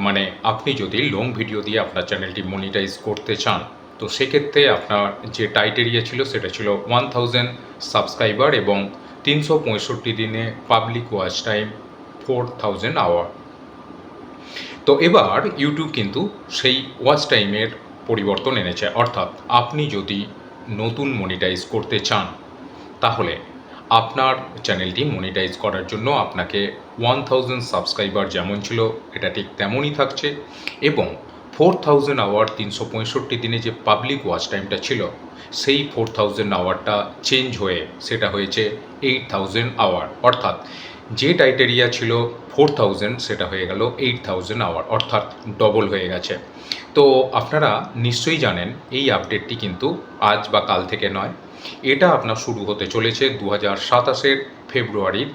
মানে আপনি যদি লং ভিডিও দিয়ে আপনার চ্যানেলটি মনিটাইজ করতে চান, তো সেক্ষেত্রে আপনার যে টাইটেরিয়া ছিল, সেটা ছিল 1000 সাবস্ক্রাইবার এবং 365 দিনে পাবলিক ওয়াচ টাইম 4000 আওয়ার। তো এবার ইউটিউব কিন্তু সেই ওয়াচ টাইমের পরিবর্তন এনেছে। অর্থাৎ আপনি যদি নতুন মনিটাইজ করতে চান, তাহলে আপনার চ্যানেলটি মনিটাইজ করার জন্য আপনাকে 1000 সাবস্ক্রাইবার যেমন ছিল, এটা ঠিক তেমনই থাকছে, এবং 4000 আওয়ার, 365 দিনে যে পাবলিক ওয়াচ টাইমটা ছিল, সেই 4000 আওয়ারটা চেঞ্জ হয়ে সেটা হয়েছে 8000 আওয়ার। অর্থাৎ যে টাইটেরিয়া ছিল 4000, সেটা হয়ে গেল 8000 আওয়ার, অর্থাৎ ডবল হয়ে গেছে। তো আপনারা নিশ্চয়ই জানেন এই আপডেটটি কিন্তু আজ বা কাল থেকে নয়, এটা আপনার শুরু হতে চলেছে 2027-এর ফেব্রুয়ারির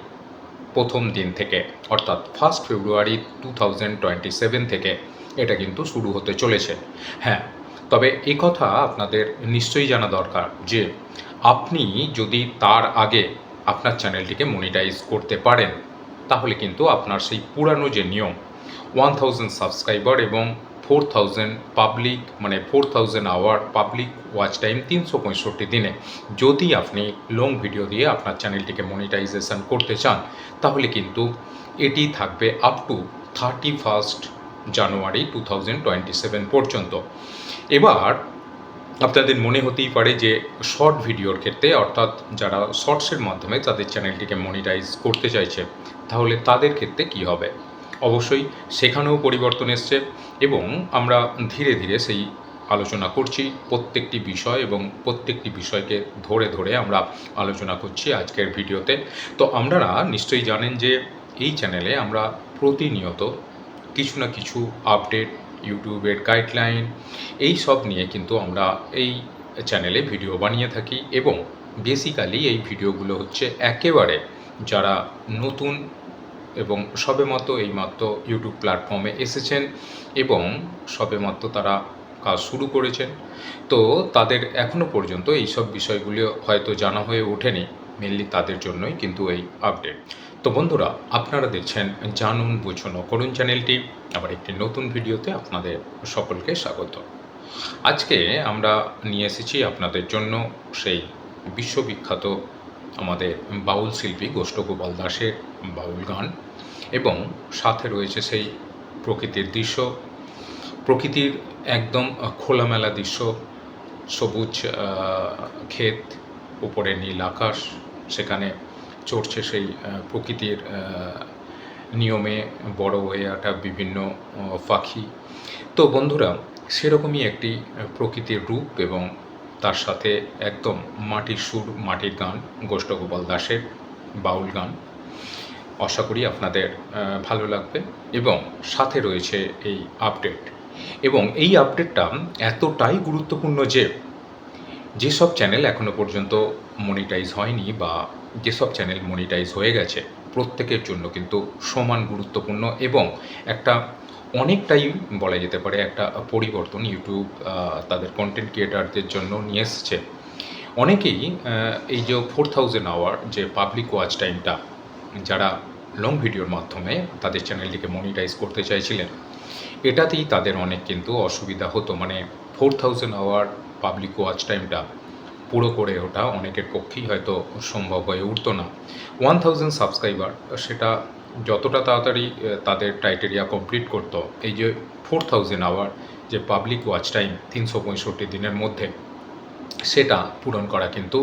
প্রথম দিন থেকে, অর্থাৎ 1 ফেব্রুয়ারি 2027 থেকে এটা কিন্তু শুরু হতে চলেছে। হ্যাঁ, তবে এই কথা আপনাদের নিশ্চয়ই জানা দরকার যে আপনি যদি তার আগে আপনার চ্যানেলটিকে মনিটাইজ করতে পারেন, তাহলে কিন্তু আপনার সেই পুরানো যে নিয়ম 1000 সাবস্ক্রাইবার এবং 4000 পাবলিক, মানে 4000 আওয়ার পাবলিক ওয়াচ টাইম 365 দিনে, যদি আপনি লং ভিডিও দিয়ে আপনার চ্যানেলটিকে মনিটাইজেশন করতে চান, তাহলে কিন্তু এটি থাকবে আপ টু 31 জানুয়ারি 2027 পর্যন্ত। এবার আপনাদের মনে হতেই পারে যে শর্ট ভিডিওর ক্ষেত্রে, অর্থাৎ যারা শর্টসের মাধ্যমে তাদের চ্যানেলটিকে মনিটাইজ করতে চাইছে, তাহলে তাদের ক্ষেত্রে কি হবে। অবশ্যই সেখানেও পরিবর্তন এসছে, এবং আমরা ধীরে ধীরে সেই আলোচনা করছি প্রত্যেকটি বিষয় এবং প্রত্যেকটি বিষয়কে ধরে ধরে আমরা আলোচনা করছি আজকের ভিডিওতে। তো আপনারা নিশ্চয়ই জানেন যে এই চ্যানেলে আমরা প্রতিনিয়ত কিছু না কিছু আপডেট, ইউটিউবের গাইডলাইন এই সব নিয়ে কিন্তু আমরা এই চ্যানেলে ভিডিও বানিয়ে থাকি এবং বেসিক্যালি এই ভিডিওগুলো হচ্ছে একেবারে যারা নতুন এবং সবেমাত্র এইমাত্র ইউটিউব প্ল্যাটফর্মে এসেছেন এবং সবেমাত্র তারা কাজ শুরু করেছেন, তো তাদের এখনও পর্যন্ত এইসব বিষয়গুলো হয়তো জানা হয়ে ওঠেনি, মেনলি তাদের জন্যই কিন্তু এই আপডেট। তো বন্ধুরা, আপনারা দেখছেন জানুন বুঝুন ও করুন চ্যানেলটি, আবার একটি নতুন ভিডিওতে আপনাদের সকলকে স্বাগত। আজকে আমরা নিয়ে এসেছি আপনাদের জন্য সেই বিশ্ববিখ্যাত আমাদের বাউল শিল্পী গোষ্ঠগোপাল দাসের বাউল গান এবং সাথে রয়েছে সেই প্রকৃতির দৃশ্য, প্রকৃতির একদম খোলামেলা দৃশ্য, সবুজ ক্ষেত, উপরে নীল আকাশ, সেখানে চড়ছে সেই প্রকৃতির নিয়মে বড় হয়ে ওঠা বিভিন্ন পাখি। তো বন্ধুরা, সেরকমই একটি প্রকৃতির রূপ এবং তার সাথে একদম মাটির সুর, মাটির গান, গোষ্ঠগোপাল দাসের বাউল গান। আশা করি আপনাদের ভালো লাগবে এবং সাথে রয়েছে এই আপডেট। এবং এই আপডেটটা এতটাই গুরুত্বপূর্ণ যে যেসব চ্যানেল এখনও পর্যন্ত মনিটাইজ হয়নি বা যেসব চ্যানেল মনিটাইজ হয়ে গেছে প্রত্যেকের জন্য কিন্তু সমান গুরুত্বপূর্ণ এবং একটা অনেকটাই বলা যেতে পারে একটা পরিবর্তন ইউটিউব তাদের কন্টেন্ট ক্রিয়েটারদের জন্য নিয়ে এসেছে। অনেকেই এই যে 4000 আওয়ার যে পাবলিক ওয়াচ টাইমটা যারা লং ভিডিওর মাধ্যমে তাদের চ্যানেলটিকে মনিটাইজ করতে চাইছিলেন, এটাতেই তাদের অনেক কিন্তু অসুবিধা হতো। মানে 4000 আওয়ার পাবলিক ওয়াচ টাইমটা পুরো করে ওঠা অনেকের পক্ষেই হয়তো সম্ভব হয়ে উঠতো না। 1000 সাবস্ক্রাইবার সেটা যতটা তাড়াতাড়ি তাদের ক্রাইটেরিয়া কমপ্লিট করতো, এই যে 4000 আওয়ার যে পাবলিক ওয়াচ টাইম 365 দিনের মধ্যে, সেটা পূরণ করা কিন্তু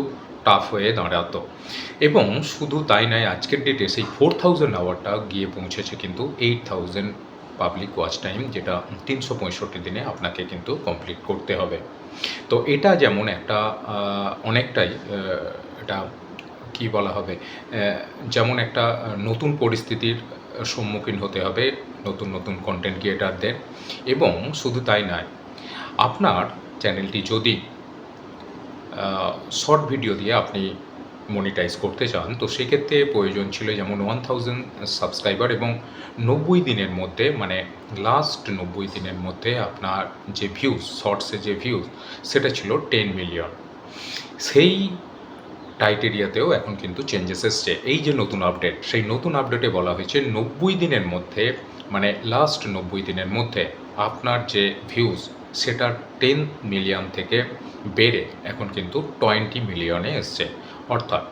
টাফ হয়ে দাঁড়াতো। এবং শুধু তাই নয়, আজকের ডেটে সেই 4000 আওয়ারটা গিয়ে পৌঁছেছে কিন্তু 8000 পাবলিক ওয়াচ টাইম, যেটা 365 দিনে আপনাকে কিন্তু কমপ্লিট করতে হবে। তো এটা যেমন একটা অনেকটাই এটা কি বলা হবে, যেমন একটা নতুন পরিস্থিতির সম্মুখীন হতে হবে নতুন নতুন কন্টেন্ট ক্রিয়েটারদের। এবং শুধু তাই নয়, আপনার চ্যানেলটি যদি শর্ট ভিডিও দিয়ে আপনি মনিটাইজ করতে চান, তো সেক্ষেত্রে প্রয়োজন ছিল যেমন 1000 সাবস্ক্রাইবার এবং 90 দিনের মধ্যে, মানে লাস্ট 90 দিনের মধ্যে আপনার যে ভিউজ, শর্টসে যে ভিউজ, সেটা ছিল 10 মিলিয়ন। সেই ক্রাইটেরিয়াতেও এখন কিন্তু চেঞ্জেস এসছে। এই যে নতুন আপডেট, সেই নতুন আপডেটে বলা হয়েছে 90 দিনের মধ্যে, মানে লাস্ট 90 দিনের মধ্যে আপনার যে ভিউজ সেটা 10 মিলিয়ন থেকে বেড়ে এখন কিন্তু 20 মিলিয়নে এসছে। অর্থাৎ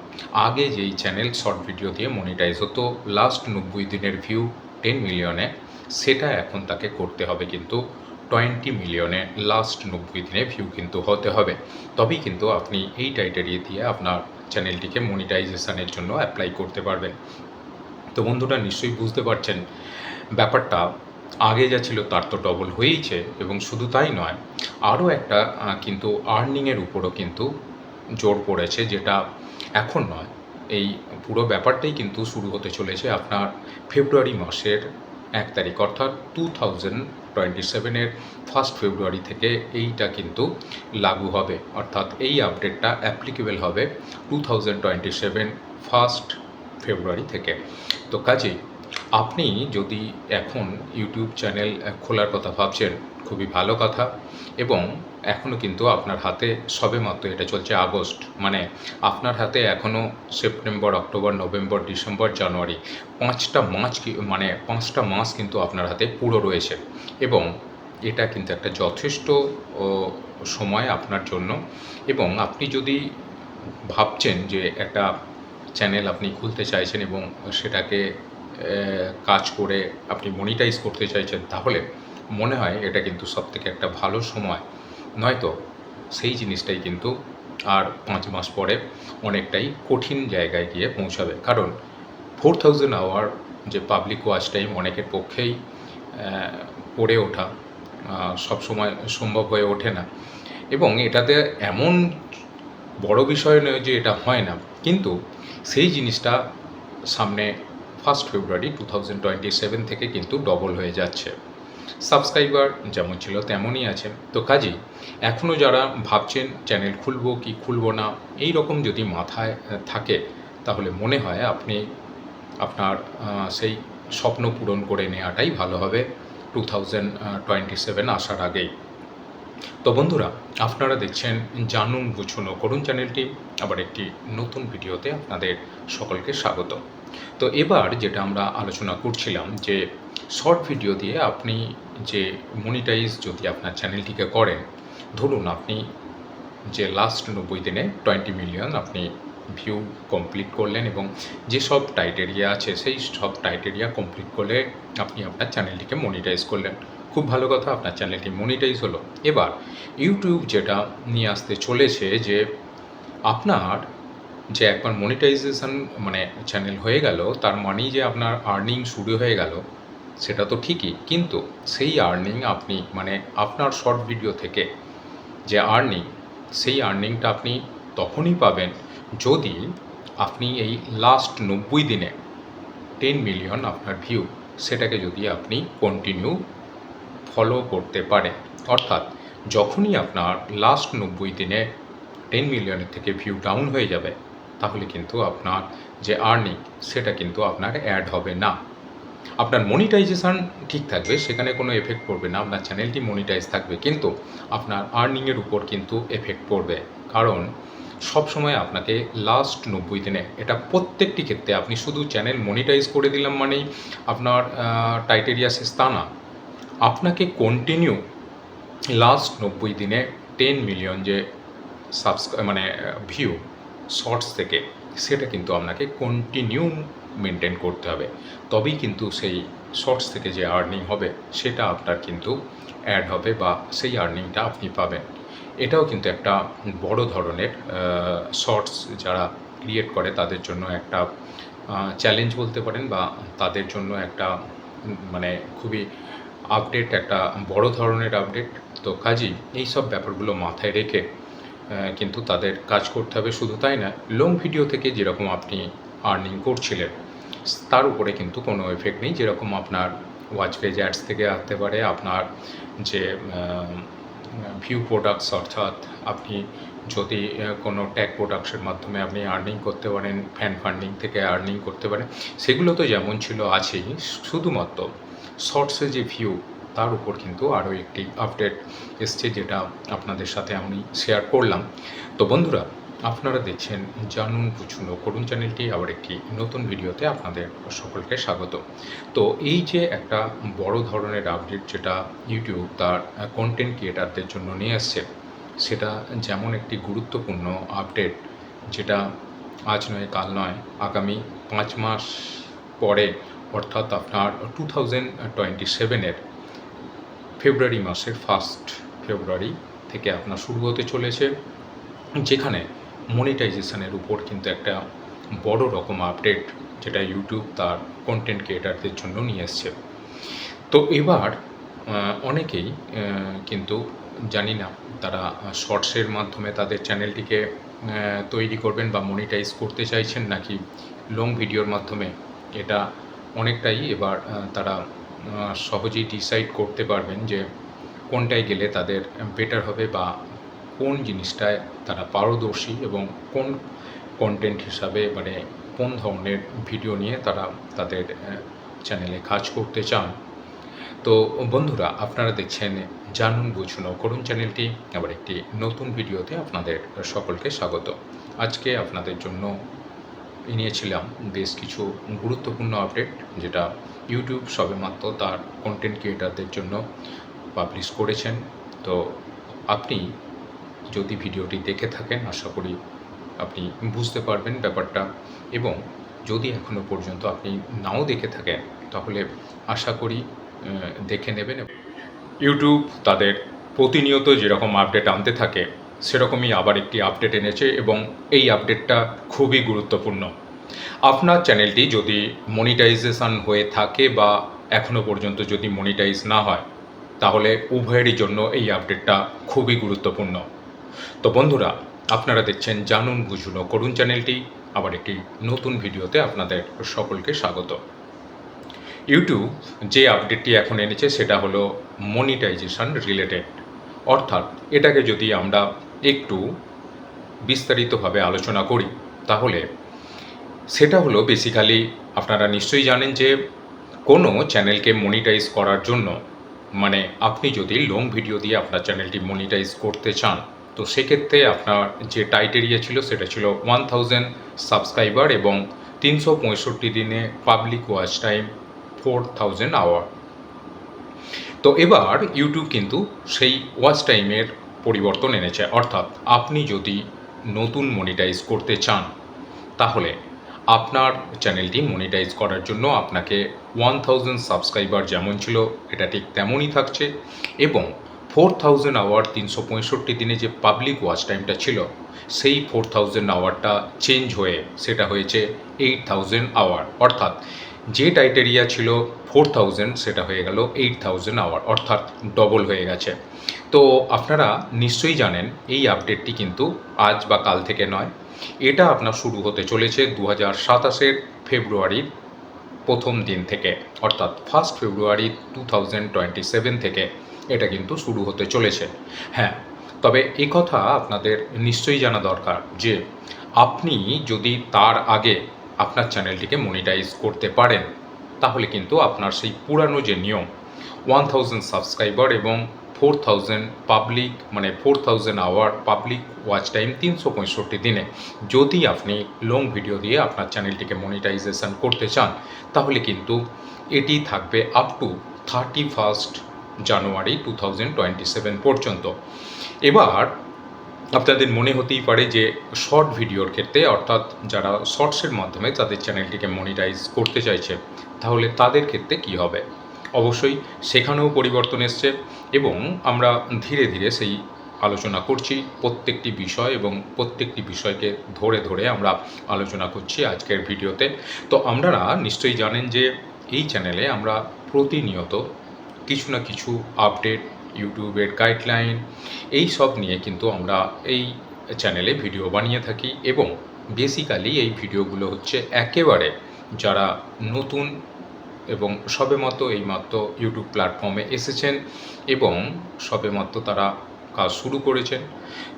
আগে যেই চ্যানেল শর্ট ভিডিও দিয়ে মনিটাইজ হতো লাস্ট 90 দিনের ভিউ 10 মিলিয়নে, সেটা এখন তাকে করতে হবে কিন্তু 20 মিলিয়নে লাস্ট 90 দিনে ভিউ কিন্তু হতে হবে। তবেই কিন্তু আপনি এই ক্রাইটেরিয়া দিয়ে আপনার চ্যানেলটিকে মনিটাইজেশনের জন্য অ্যাপ্লাই করতে পারবেন। তো বন্ধুরা, নিশ্চয়ই বুঝতে পারছেন ব্যাপারটা আগে যা ছিল তার তো ডবল হয়েইছে। এবং শুধু তাই নয়, আরও একটা কিন্তু আর্নিংয়ের উপরও কিন্তু জোর পড়েছে, যেটা এখন নয়, এই পুরো ব্যাপারটাই কিন্তু শুরু হতে চলেছে আপনার ফেব্রুয়ারি মাসের 1 তারিখ, অর্থাৎ 2027-এর 1 ফেব্রুয়ারি থেকে এইটা কিন্তু লাগু হবে। অর্থাৎ এই আপডেটটা অ্যাপ্লিকেবল হবে 2027 1 ফেব্রুয়ারি থেকে। তো কাজেই আপনি যদি এখন ইউটিউব চ্যানেল খোলার কথা ভাবছেন, খুবই ভালো কথা। এবং এখনও কিন্তু আপনার হাতে সবেমাত্র, এটা চলছে আগস্ট, মানে আপনার হাতে এখনও সেপ্টেম্বর, অক্টোবর, নভেম্বর, ডিসেম্বর, জানুয়ারি 5টা মাস কিন্তু আপনার হাতে পুরো রয়েছে। এবং এটা কিন্তু একটা যথেষ্ট সময় আপনার জন্য। এবং আপনি যদি ভাবছেন যে একটা চ্যানেল আপনি খুলতে চাইছেন এবং সেটাকে কাজ করে আপনি মনিটাইজ করতে চাইছেন, তাহলে মনে হয় এটা কিন্তু সবথেকে একটা ভালো সময়। নয়তো সেই জিনিসটাই কিন্তু আর 5 মাস পরে অনেকটাই কঠিন জায়গায় গিয়ে পৌঁছাবে। কারণ 4000 আওয়ার যে পাবলিক ওয়াচ টাইম অনেকের পক্ষেই করে ওঠা সবসময় সম্ভব হয়ে ওঠে না, এবং এটাতে এমন বড় বিষয় নয় যে এটা হয় না, কিন্তু সেই জিনিসটা সামনে 1 ফেব্রুয়ারি 2027 থেকে কিন্তু ডবল হয়ে যাচ্ছে। সাবস্ক্রাইবার যেমন ছিল তেমনই আছে। তো কাজেই এখনও যারা ভাবছেন চ্যানেল খুলবো কি খুলবো না, এই রকম যদি মাথায় থাকে, তাহলে মনে হয় আপনি আপনার সেই স্বপ্ন পূরণ করে নেওয়াটাই ভালো হবে 2027 আসার আগেই। তো বন্ধুরা, আপনারা দেখছেন জানুন বুঝুন ও করুন চ্যানেলটি, আবার একটি নতুন ভিডিওতে আপনাদের সকলকে স্বাগত। তো এবার যেটা আমরা আলোচনা করছিলাম যে শর্ট ভিডিও দিয়ে আপনি যে মনিটাইজ যদি আপনার চ্যানেলটিকে করেন, ধরুন আপনি যে লাস্ট 90 দিনে 20 মিলিয়ন আপনি ভিউ কমপ্লিট করলেন এবং যেসব ক্রাইটেরিয়া আছে সেই সব ক্রাইটেরিয়া কমপ্লিট করলে আপনি আপনার চ্যানেলটিকে মনিটাইজ করলেন। খুব ভালো কথা, আপনার চ্যানেলটি মনিটাইজ হলো। এবার ইউটিউব যেটা নিয়ে আসতে চলেছে যে আপনার যে একবার মনিটাইজেশন মানে চ্যানেল হয়ে গেল, তার মানেই যে আপনার আর্নিং শুরু হয়ে গেল, সেটা তো ঠিকই, কিন্তু সেই আর্নিং আপনি মানে আপনার শর্ট ভিডিও থেকে যে আর্নিং, সেই আর্নিংটা আপনি তখনই পাবেন যদি আপনি এই লাস্ট 90 দিনে 10 মিলিয়ন আপনার ভিউ, সেটাকে যদি আপনি কন্টিনিউ ফলো করতে পারেন। অর্থাৎ যখনই আপনার লাস্ট 90 দিনে 10 মিলিয়নের থেকে ভিউ ডাউন হয়ে যাবে, তাহলে কিন্তু আপনার যে আর্নিং সেটা কিন্তু আপনার অ্যাড হবে না। আপনার মনিটাইজেশান ঠিক থাকবে, সেখানে কোনো এফেক্ট পড়বে না, আপনার চ্যানেলটি মনিটাইজ থাকবে, কিন্তু আপনার আর্নিংয়ের উপর কিন্তু এফেক্ট পড়বে। কারণ সবসময় আপনাকে লাস্ট 90 দিনে, এটা প্রত্যেকটি ক্ষেত্রে, আপনি শুধু চ্যানেল মনিটাইজ করে দিলাম মানেই আপনার ক্রাইটেরিয়া শেষ তা না, আপনাকে কন্টিনিউ লাস্ট 90 দিনে 10 মিলিয়ন যে মানে ভিউ শর্টস থেকে, সেটা কিন্তু আপনাকে কন্টিনিউ মেনটেন করতে হবে, তবেই কিন্তু সেই শর্টস থেকে যে আর্নিং হবে সেটা আপনার কিন্তু অ্যাড হবে বা সেই আর্নিংটা আপনি পাবেন। এটাও কিন্তু একটা বড় ধরনের শর্টস যারা ক্রিয়েট করে তাদের জন্য একটা চ্যালেঞ্জ বলতে পারেন, বা তাদের জন্য একটা মানে খুবই আপডেট, একটা বড় ধরনের আপডেট। তো কাজেই এই সব ব্যাপারগুলো মাথায় রেখে কিন্তু তাদের কাজ করতে হবে। শুধু তাই না, লং ভিডিও থেকে যেরকম আপনি আর্নিং করছিলেন তার উপরে কিন্তু কোনো এফেক্ট নেই। যেরকম আপনার ওয়াচ পেজ অ্যাডস থেকে আসতে পারে, আপনার যে ভিউ প্রোডাক্টস, অর্থাৎ আপনি যদি কোনো ট্যাগ প্রোডাক্টসের মাধ্যমে আপনি আর্নিং করতে পারেন, ফ্যান ফান্ডিং থেকে আর্নিং করতে পারেন, সেগুলো তো যেমন ছিল আছেই, শুধুমাত্র শর্টসে যে ভিউ তার উপর কিন্তু আরও একটি আপডেট এসছে, যেটা আপনাদের সাথে আমি শেয়ার করলাম। তো বন্ধুরা, আপনারা দেখছেন জানুন বুঝুন ও করুন চ্যানেলটি, আবার একটি নতুন ভিডিওতে আপনাদের সকলকে স্বাগত। তো এই যে একটা বড় ধরনের আপডেট যেটা ইউটিউব তার কন্টেন্ট ক্রিয়েটারদের জন্য নিয়ে আসছে, সেটা যেমন একটি গুরুত্বপূর্ণ আপডেট, যেটা আজ নয় কাল নয়, আগামী 5 মাস পরে, অর্থাৎ আপনার 2027-এর ফেব্রুয়ারি মাসের 1 ফেব্রুয়ারি থেকে আপনার শুরু হতে চলেছে, যেখানে মনিটাইজেশনের উপর কিন্তু একটা বড় রকম আপডেট যেটা ইউটিউব তার কন্টেন্ট ক্রিয়েটারদের জন্য নিয়ে এসছে। তো এবার অনেকেই কিন্তু জানি না তারা শর্টসের মাধ্যমে তাদের চ্যানেলটিকে তৈরি করবেন বা মনিটাইজ করতে চাইছেন, নাকি লং ভিডিওর মাধ্যমে। এটা অনেকটাই এবার তারা সহজেই ডিসাইড করতে পারবেন যে কোনটায় গেলে তাদের বেটার হবে, বা কোন জিনিসটায় তারা পারদর্শী, এবং কোন কন্টেন্ট হিসাবে মানে কোন ধরনের ভিডিও নিয়ে তারা তাদের চ্যানেলে কাজ করতে চান। তো বন্ধুরা, আপনারা দেখছেন জানুন বুঝুন ও করুন চ্যানেলটি, আবার একটি নতুন ভিডিওতে আপনাদের সকলকে স্বাগত। আজকে আপনাদের জন্য নিয়েছিলাম বেশ কিছু গুরুত্বপূর্ণ আপডেট, যেটা ইউটিউব সবেমাত্র তার কন্টেন্ট ক্রিয়েটারদের জন্য পাবলিশ করেছেন। তো আপনি যদি ভিডিওটি দেখে থাকেন, আশা করি আপনি বুঝতে পারবেন ব্যাপারটা, এবং যদি এখনও পর্যন্ত আপনি নাও দেখে থাকেন, তাহলে আশা করি দেখে নেবেন। ইউটিউব তাদের প্রতিনিয়ত যেরকম আপডেট আনতে থাকে, সেরকমই আবার একটি আপডেট এনেছে, এবং এই আপডেটটা খুবই গুরুত্বপূর্ণ। আপনার চ্যানেলটি যদি মনিটাইজেশন হয়ে থাকে, বা এখনও পর্যন্ত যদি মনিটাইজ না হয়, তাহলে উভয়েরই জন্য এই আপডেটটা খুবই গুরুত্বপূর্ণ। তো বন্ধুরা, আপনারা দেখছেন জানুন বুঝুন ও করুন চ্যানেলটি। আবার একটি নতুন ভিডিওতে আপনাদের সকলকে স্বাগত। ইউটিউব যে আপডেটটি এখন এনেছে সেটা হলো মনিটাইজেশন রিলেটেড, অর্থাৎ এটাকে যদি আমরা একটু বিস্তারিতভাবে আলোচনা করি তাহলে সেটা হলো বেসিক্যালি, আপনারা নিশ্চয়ই জানেন যে কোনো চ্যানেলকে মনিটাইজ করার জন্য, মানে আপনি যদি লং ভিডিও দিয়ে আপনার চ্যানেলটি মনিটাইজ করতে চান, তো সেক্ষেত্রে আপনার যে টাইটেরিয়া ছিল সেটা ছিল 1000 সাবস্ক্রাইবার এবং 365 দিনে পাবলিক ওয়াচ টাইম 4000 আওয়ার। তো এবার ইউটিউব কিন্তু সেই ওয়াচ টাইমের পরিবর্তন এনেছে, অর্থাৎ আপনি যদি নতুন মনিটাইজ করতে চান তাহলে আপনার চ্যানেলটি মনিটাইজ করার জন্য আপনাকে 1000 সাবস্ক্রাইবার যেমন ছিল এটা ঠিক তেমনই থাকছে, এবং 4000 আওয়ার 365 দিনে যে পাবলিক ওয়াচ টাইমটা ছিল সেই 4000 আওয়ারটা চেঞ্জ হয়ে সেটা হয়েছে 8000 আওয়ার, অর্থাৎ যে টাইটেরিয়া ছিল 4000 সেটা হয়ে গেল 8000 আওয়ার, অর্থাৎ ডবল হয়ে গেছে। তো আপনারা নিশ্চয়ই জানেন এই আপডেটটি কিন্তু আজ বা কাল থেকে নয়, এটা আপনার শুরু হতে চলেছে 2027 ফেব্রুয়ারির প্রথম দিন থেকে, অর্থাৎ 1 ফেব্রুয়ারি 2027 থেকে এটা কিন্তু শুরু হতে চলেছে। হ্যাঁ, তবে এই কথা আপনাদের নিশ্চয়ই জানা দরকার যে আপনি যদি তার আগে আপনার চ্যানেলটিকে মনিটাইজ করতে পারেন তাহলে কিন্তু আপনার সেই পুরানো যে নিয়ম 1000 সাবস্ক্রাইবার এবং 4000 পাবলিক, মানে 4000 আওয়ার পাবলিক ওয়াচ টাইম 365 দিনে, যদি আপনি লং ভিডিও দিয়ে আপনার চ্যানেলটিকে মনিটাইজেশন করতে চান তাহলে কিন্তু এটি থাকবে আপ টু 31 জানুয়ারি 2027 পর্যন্ত। এবার আপনাদের মনে হতেই পারে যে শর্ট ভিডিওর ক্ষেত্রে, অর্থাৎ যারা শর্টসের মাধ্যমে তাদের চ্যানেলটিকে মনিটাইজ করতে চাইছে তাহলে তাদের ক্ষেত্রে কি হবে। অবশ্যই সেখানেও পরিবর্তন এসছে এবং আমরা ধীরে ধীরে সেই আলোচনা করছি প্রত্যেকটি বিষয়, এবং প্রত্যেকটি বিষয়কে ধরে ধরে আমরা আলোচনা করছি আজকের ভিডিওতে। তো আপনারা নিশ্চয়ই জানেন যে এই চ্যানেলে আমরা প্রতিনিয়ত কিছু না কিছু আপডেট, ইউটিউবের গাইডলাইন, এই সব নিয়ে কিন্তু আমরা এই চ্যানেলে ভিডিও বানিয়ে থাকি, এবং বেসিক্যালি এই ভিডিওগুলো হচ্ছে একেবারে যারা নতুন এবং সবেমাত্র এইমাত্র ইউটিউব প্ল্যাটফর্মে এসেছেন এবং সবেমাত্র তারা কাজ শুরু করেছেন,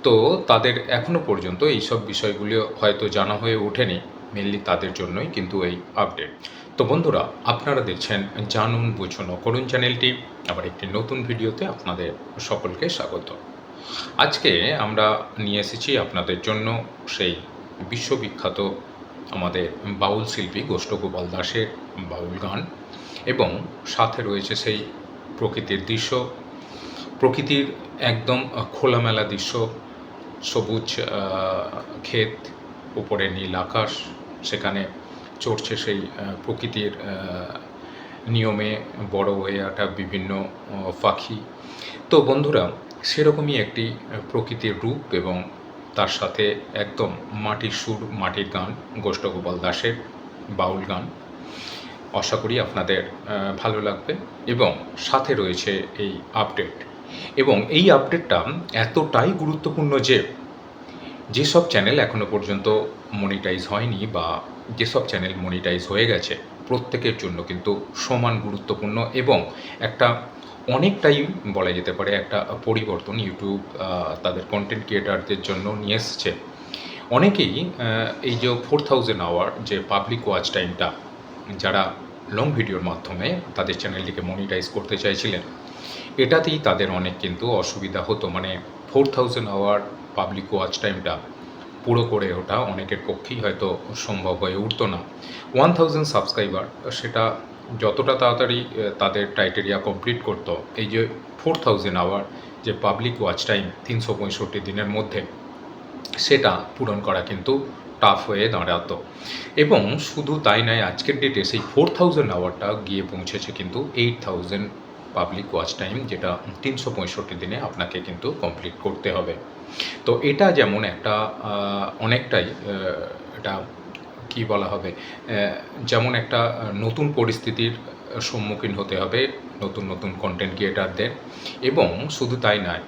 তো তাদের এখনও পর্যন্ত এই সব বিষয়গুলো হয়তো জানা হয়ে ওঠেনি, মেনলি তাদের জন্যই কিন্তু এই আপডেট। তো বন্ধুরা, আপনারা দেখছেন জানুন বুঝুন ও করুন চ্যানেলটি। আবার একটি নতুন ভিডিওতে আপনাদের সকলকে স্বাগত। আজকে আমরা নিয়ে এসেছি আপনাদের জন্য সেই বিশ্ববিখ্যাত আমাদের বাউল শিল্পী গোষ্ঠগোপাল দাসের বাউল গান, এবং সাথে রয়েছে সেই প্রকৃতির দৃশ্য, প্রকৃতির একদম খোলামেলা দৃশ্য, সবুজ ক্ষেত, উপরে নীল আকাশ, সেখানে চড়ছে সেই প্রকৃতির নিয়মে বড় হয়ে ওঠা বিভিন্ন পাখি। তো বন্ধুরা, সেরকমই একটি প্রকৃতির রূপ এবং তার সাথে একদম মাটির সুর, মাটির গান, গোষ্ঠগোপাল দাসের বাউল গান। আশা করি আপনাদের ভালো লাগবে, এবং সাথে রয়েছে এই আপডেট। এবং এই আপডেটটা এতটাই গুরুত্বপূর্ণ যে যেসব চ্যানেল এখনও পর্যন্ত মনিটাইজ হয়নি বা যেসব চ্যানেল মনিটাইজ হয়ে গেছে প্রত্যেকের জন্য কিন্তু সমান গুরুত্বপূর্ণ, এবং একটা অনেকটাই বলা যেতে পারে একটা পরিবর্তন ইউটিউব তাদের কন্টেন্ট ক্রিয়েটারদের জন্য নিয়ে এসছে। অনেকেই এই যে 4000 আওয়ার যে পাবলিক ওয়াচ টাইমটা, যারা লং ভিডিওর মাধ্যমে তাদের চ্যানেলটিকে মনিটাইজ করতে চাইছিলেন, এটাতেই তাদের অনেক কিন্তু অসুবিধা হতো, মানে 4000 আওয়ার পাবলিক ওয়াচ টাইমটা পুরো করে ওটা অনেকের পক্ষেই হয়তো সম্ভব হয়ে উঠতো না। 1000 সাবস্ক্রাইবার সেটা যতটা তাড়াতাড়ি তাদের ক্রাইটেরিয়া কমপ্লিট করতো, এই যে 4000 আওয়ার যে পাবলিক ওয়াচ টাইম 365 দিনের মধ্যে, সেটা পূরণ করা কিন্তু টাফ হয়ে দাঁড়াতো। এবং শুধু তাই নয়, আজকের ডেটে সেই 4000 আওয়ারটা গিয়ে পৌঁছেছে কিন্তু 8000 পাবলিক ওয়াচ টাইম, যেটা 365 দিনে আপনাকে কিন্তু কমপ্লিট করতে হবে। তো এটা যেমন একটা অনেকটাই এটা কি বলা হবে, যেমন একটা নতুন পরিস্থিতির সম্মুখীন হতে হবে নতুন নতুন কন্টেন্ট ক্রিয়েটারদের। এবং শুধু তাই নয়,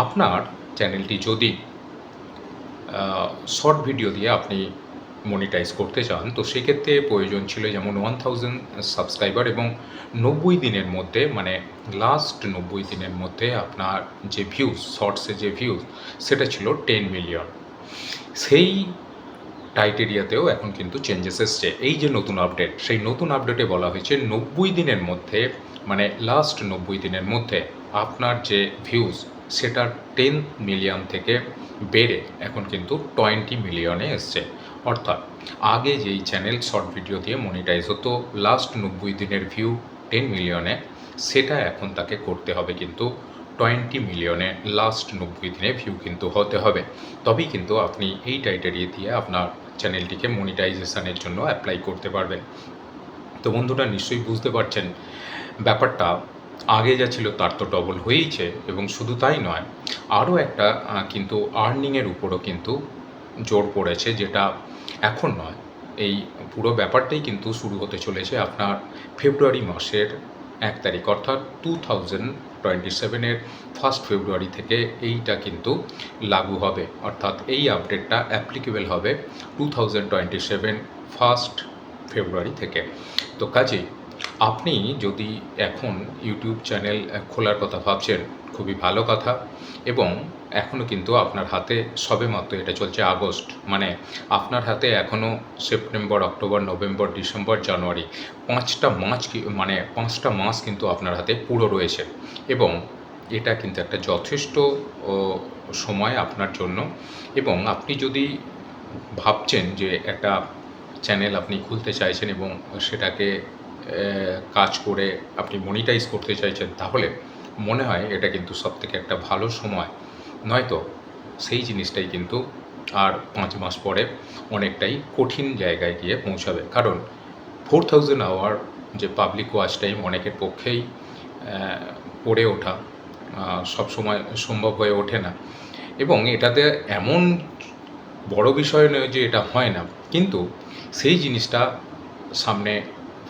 আপনার চ্যানেলটি যদি শর্ট ভিডিও দিয়ে আপনি মনিটাইজ করতে চান, তো সেক্ষেত্রে প্রয়োজন ছিল যেমন 1000 সাবস্ক্রাইবার এবং 90 দিনের মধ্যে, মানে লাস্ট 90 দিনের মধ্যে আপনার যে ভিউজ, শর্টসে যে ভিউজ, সেটা ছিল 10 মিলিয়ন। সেই ক্রাইটেরিয়াতেও এখন কিন্তু চেঞ্জেস এসছে। এই যে নতুন আপডেট, সেই নতুন আপডেটে বলা হয়েছে 90 দিনের মধ্যে, মানে লাস্ট 90 দিনের মধ্যে আপনার যে ভিউজ, সেটা 10 মিলিয়ন থেকে বেড়ে এখন কিন্তু 20 মিলিয়নে এসছে। অর্থাৎ আগে যেই চ্যানেল শর্ট ভিডিও দিয়ে মনিটাইজ হতো, লাস্ট 90 দিনের ভিউ 10 মিলিয়নে, সেটা এখন তাকে করতে হবে কিন্তু 20 মিলিয়নে, লাস্ট 90 দিনে ভিউ কিন্তু হতে হবে। তবেই কিন্তু আপনি এই ক্রাইটেরিয়া দিয়ে আপনার চ্যানেলটিকে মনিটাইজেশনের জন্য অ্যাপ্লাই করতে পারবেন। তো বন্ধুরা, নিশ্চয়ই বুঝতে পারছেন ব্যাপারটা আগে যা ছিল তার তো ডবল হয়েইছে। এবং শুধু তাই নয়, আরও একটা কিন্তু আর্নিংয়ের উপরও কিন্তু জোর পড়েছে, যেটা এখন নয়, এই পুরো ব্যাপারটাই কিন্তু শুরু হতে চলেছে আপনার ফেব্রুয়ারি মাসের 1 তারিখ, অর্থাৎ 2027-এর 1 ফেব্রুয়ারি থেকে এইটা কিন্তু লাগু হবে। অর্থাৎ এই আপডেটটা অ্যাপ্লিকেবল হবে 2027 1 ফেব্রুয়ারি থেকে। তো কাজেই আপনি যদি এখন ইউটিউব চ্যানেল খোলার কথা ভাবছেন, খুবই ভালো কথা। এবং এখনও কিন্তু আপনার হাতে সবেমাত্র, এটা চলছে আগস্ট, মানে আপনার হাতে এখনও সেপ্টেম্বর, অক্টোবর, নভেম্বর, ডিসেম্বর, জানুয়ারি, 5টা মাস কিন্তু আপনার হাতে পুরো রয়েছে। এবং এটা কিন্তু একটা যথেষ্ট সময় আপনার জন্য। এবং আপনি যদি ভাবছেন যে একটা চ্যানেল আপনি খুলতে চাইছেন এবং সেটাকে কাজ করে আপনি মনিটাইজ করতে চাইছেন, তাহলে মনে হয় এটা কিন্তু সবথেকে একটা ভালো সময়। নয়তো সেই জিনিসটাই কিন্তু আর 5 মাস পরে অনেকটাই কঠিন জায়গায় গিয়ে পৌঁছাবে। কারণ 4000 আওয়ার যে পাবলিক ওয়াচ টাইম অনেকের পক্ষেই পড়ে ওঠা সবসময় সম্ভব হয়ে ওঠে না। এবং এটাতে এমন বড় বিষয় নয় যে এটা হয় না, কিন্তু সেই জিনিসটা সামনে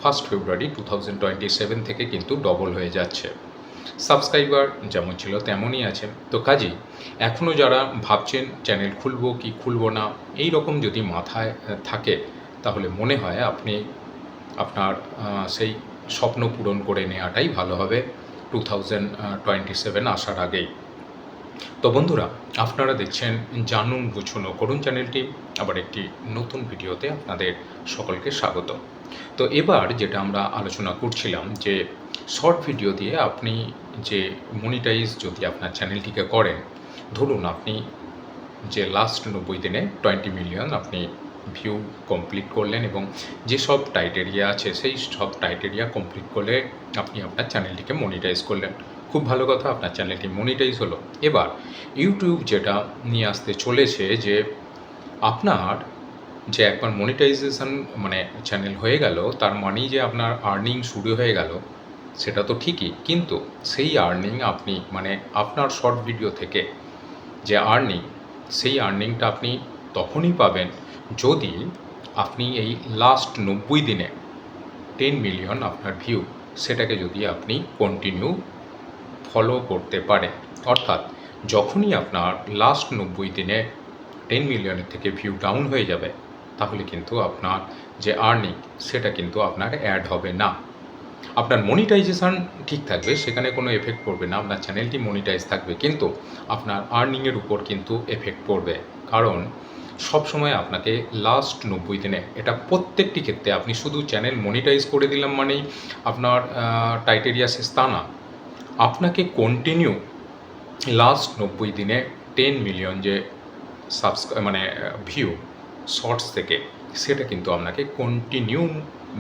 1 ফেব্রুয়ারি 2027 থেকে কিন্তু ডবল হয়ে যাচ্ছে। সাবস্ক্রাইবার যেমন ছিল তেমনই আছে। তো কাজেই এখনও যারা ভাবছেন চ্যানেল খুলবো কি খুলবো না, এই রকম যদি মাথায় থাকে, তাহলে মনে হয় আপনি আপনার সেই স্বপ্ন পূরণ করে নেওয়াটাই ভালো হবে 2027 আসার আগেই। তো বন্ধুরা, আপনারা দেখছেন জানুন বুঝুন ও করুন চ্যানেলটি, আবার একটি নতুন ভিডিওতে আপনাদের সকলকে স্বাগত। তো এবার যেটা আমরা আলোচনা করছিলাম, যে শর্ট ভিডিও দিয়ে আপনি যে মনিটাইজ যদি আপনার চ্যানেলটিকে করেন, ধরুন আপনি যে লাস্ট 90 দিনে 20 মিলিয়ন আপনি ভিউ কমপ্লিট করলেন এবং যেসব ক্রাইটেরিয়া আছে সেই সব ক্রাইটেরিয়া কমপ্লিট করলে আপনি আপনার চ্যানেলটিকে মনিটাইজ করলেন। খুব ভালো কথা, আপনার চ্যানেলটি মনিটাইজ হলো। এবার ইউটিউব যেটা নিয়ে আসতে চলেছে, যে আপনার যে একবার মনিটাইজেশন মানে চ্যানেল হয়ে গেল, তার মানেই যে আপনার আর্নিং শুরু হয়ে গেল, সেটা তো ঠিকই, কিন্তু সেই আর্নিং আপনি মানে আপনার শর্ট ভিডিও থেকে যে আর্নিং, সেই আর্নিংটা আপনি তখনই পাবেন যদি আপনি এই লাস্ট 90 দিনে 10 মিলিয়ন আপনার ভিউ, সেটাকে যদি আপনি কন্টিনিউ ফলো করতে পারেন। অর্থাৎ যখনই আপনার লাস্ট 90 দিনে 10 মিলিয়নের থেকে ভিউ ডাউন হয়ে যাবে, তাহলে কিন্তু আপনার যে আর্নিং, সেটা কিন্তু আপনার অ্যাড হবে না। আপনার মনিটাইজেশান ঠিক থাকবে, সেখানে কোনো এফেক্ট পড়বে না, আপনার চ্যানেলটি মনিটাইজ থাকবে, কিন্তু আপনার আর্নিংয়ের উপর কিন্তু এফেক্ট পড়বে। কারণ সবসময় আপনাকে লাস্ট 90 দিনে, এটা প্রত্যেকটি ক্ষেত্রে, আপনি শুধু চ্যানেল মনিটাইজ করে দিলাম মানেই আপনার ক্রাইটেরিয়া শেষ তা না, আপনাকে কন্টিনিউ লাস্ট 90 দিনে 10 মিলিয়ন যে মানে ভিউ শর্টস থেকে, সেটা কিন্তু আপনাকে কন্টিনিউ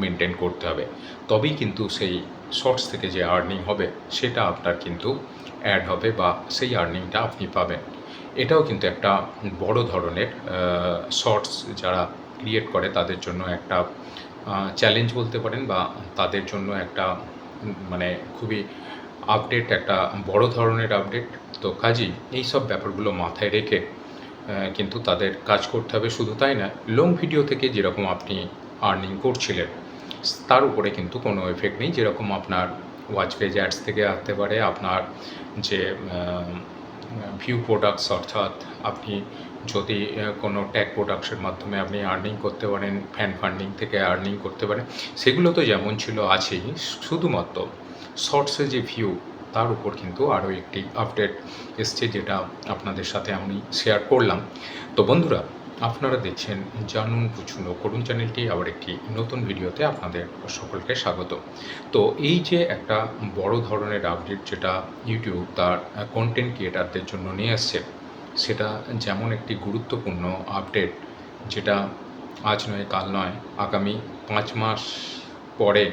মেনটেন করতে হবে। তবেই কিন্তু সেই শর্টস থেকে যে আর্নিং হবে, সেটা আপনার কিন্তু অ্যাড হবে বা সেই আর্নিংটা আপনি পাবেন। এটাও কিন্তু একটা বড় ধরনের শর্টস যারা ক্রিয়েট করে তাদের জন্য একটা চ্যালেঞ্জ বলতে পারেন, বা তাদের জন্য একটা মানে খুবই আপডেট, একটা বড় ধরনের আপডেট। তো কাজেই এই সব ব্যাপারগুলো মাথায় রেখে কিন্তু তাদের কাজ করতে হবে। শুধু তাই না, লং ভিডিও থেকে যেরকম আপনি আর্নিং করছিলেন, তার উপরে কিন্তু কোনো এফেক্ট নেই। যেরকম আপনার ওয়াচ পেজ অ্যাডস থেকে আসতে পারে, আপনার যে ভিউ প্রোডাক্টস, অর্থাৎ আপনি যদি কোনো ট্যাগ প্রোডাক্টসের মাধ্যমে আপনি আর্নিং করতে পারেন, ফ্যান ফান্ডিং থেকে আর্নিং করতে পারেন, সেগুলো তো যেমন ছিল আছেই, শুধুমাত্র শর্টসে যে ভিউ তার উপর কিন্তু আরও একটি আপডেট এসছে, যেটা আপনাদের সাথে আমি শেয়ার করলাম। তো বন্ধুরা, আপনারা দেখছেন জানুন বুঝুন ও করুন চ্যানেলটি, আবার একটি নতুন ভিডিওতে আপনাদের সকলকে স্বাগত। তো এই যে একটা বড় ধরনের আপডেট যেটা ইউটিউব তার কন্টেন্ট ক্রিয়েটারদের জন্য নিয়ে আসছে, সেটা যেমন একটি গুরুত্বপূর্ণ আপডেট, যেটা আজ নয় কাল নয়, আগামী 5 মাস পরে,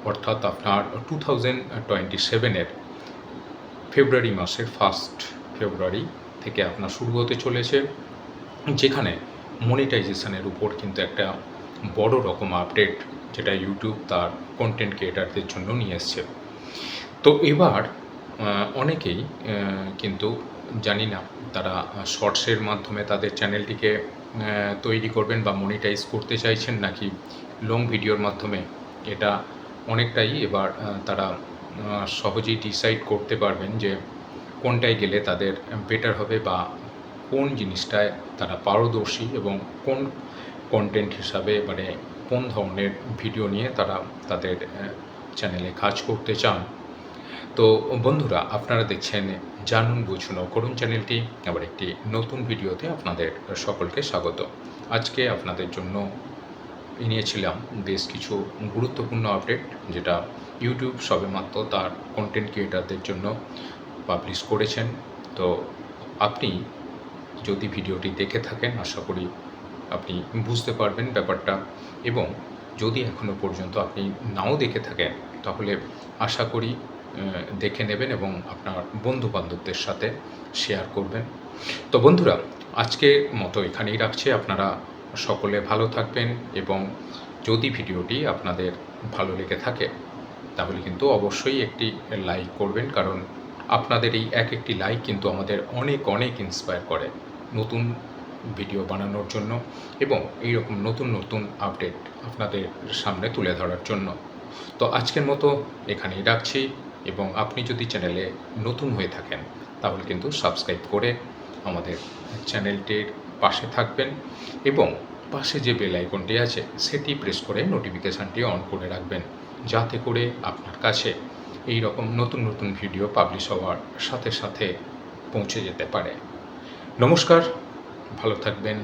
অর্থাৎ আপনার 2027-এর ফেব্রুয়ারি মাসের 1 ফেব্রুয়ারি থেকে আপনার শুরু হতে চলেছে, যেখানে মনিটাইজেশনের উপর কিন্তু একটা বড় রকম আপডেট, যেটা ইউটিউব তার কন্টেন্ট ক্রিয়েটারদের জন্য নিয়ে এসছে। তো এবার অনেকেই কিন্তু জানি না তারা শর্টসের মাধ্যমে তাদের চ্যানেলটিকে তৈরি করবেন বা মনিটাইজ করতে চাইছেন, নাকি লং ভিডিওর মাধ্যমে। এটা অনেকটাই এবার তারা সহজেই ডিসাইড করতে পারবেন যে কোনটায় গেলে তাদের বেটার হবে, বা কোন জিনিসটায় তারা পারদর্শী, এবং কোন কন্টেন্ট হিসাবে, মানে কোন ধরনের ভিডিও নিয়ে তারা তাদের চ্যানেলে কাজ করতে চান। তো বন্ধুরা, আপনারা দেখছেন জানুন বুঝুন ও করুন চ্যানেলটি, আবার একটি নতুন ভিডিওতে আপনাদের সকলকে স্বাগত। আজকে আপনাদের জন্য নিয়েছিলাম বেশ কিছু গুরুত্বপূর্ণ আপডেট, যেটা ইউটিউব সবেমাত্র তার কন্টেন্ট ক্রিয়েটারদের জন্য পাবলিশ করেছেন। তো আপনি যদি ভিডিওটি দেখে থাকেন, আশা করি আপনি বুঝতে পারবেন ব্যাপারটা, এবং যদি এখনও পর্যন্ত আপনি নাও দেখে থাকেন, তাহলে আশা করি দেখে নেবেন এবং আপনার বন্ধুবান্ধবদের সাথে শেয়ার করবেন। তো বন্ধুরা, আজকের মতো এখানেই রাখছি। আপনারা সকলে ভালো থাকবেন, এবং যদি ভিডিওটি আপনাদের ভালো লেগে থাকে, তাহলে কিন্তু অবশ্যই একটি লাইক করবেন, কারণ আপনাদের এই একটি লাইক কিন্তু আমাদের অনেক অনেক ইন্সপায়ার করে নতুন ভিডিও বানানোর জন্য, এবং এইরকম নতুন নতুন আপডেট আপনাদের সামনে তুলে ধরার জন্য। তো আজকের মতো এখানেই রাখছি, এবং আপনি যদি চ্যানেলে নতুন হয়ে থাকেন, তাহলে কিন্তু সাবস্ক্রাইব করে আমাদের চ্যানেলটির পাশে থাকবেন, এবং পাশে যে বেল আইকনটি আছে সেটি প্রেস করে নোটিফিকেশানটি অন করে রাখবেন, যাতে করে আপনার কাছে এই রকম নতুন নতুন ভিডিও পাবলিশ হওয়ার সাথে সাথে পৌঁছে যেতে পারে। নমস্কার, ভালো থাকবেন।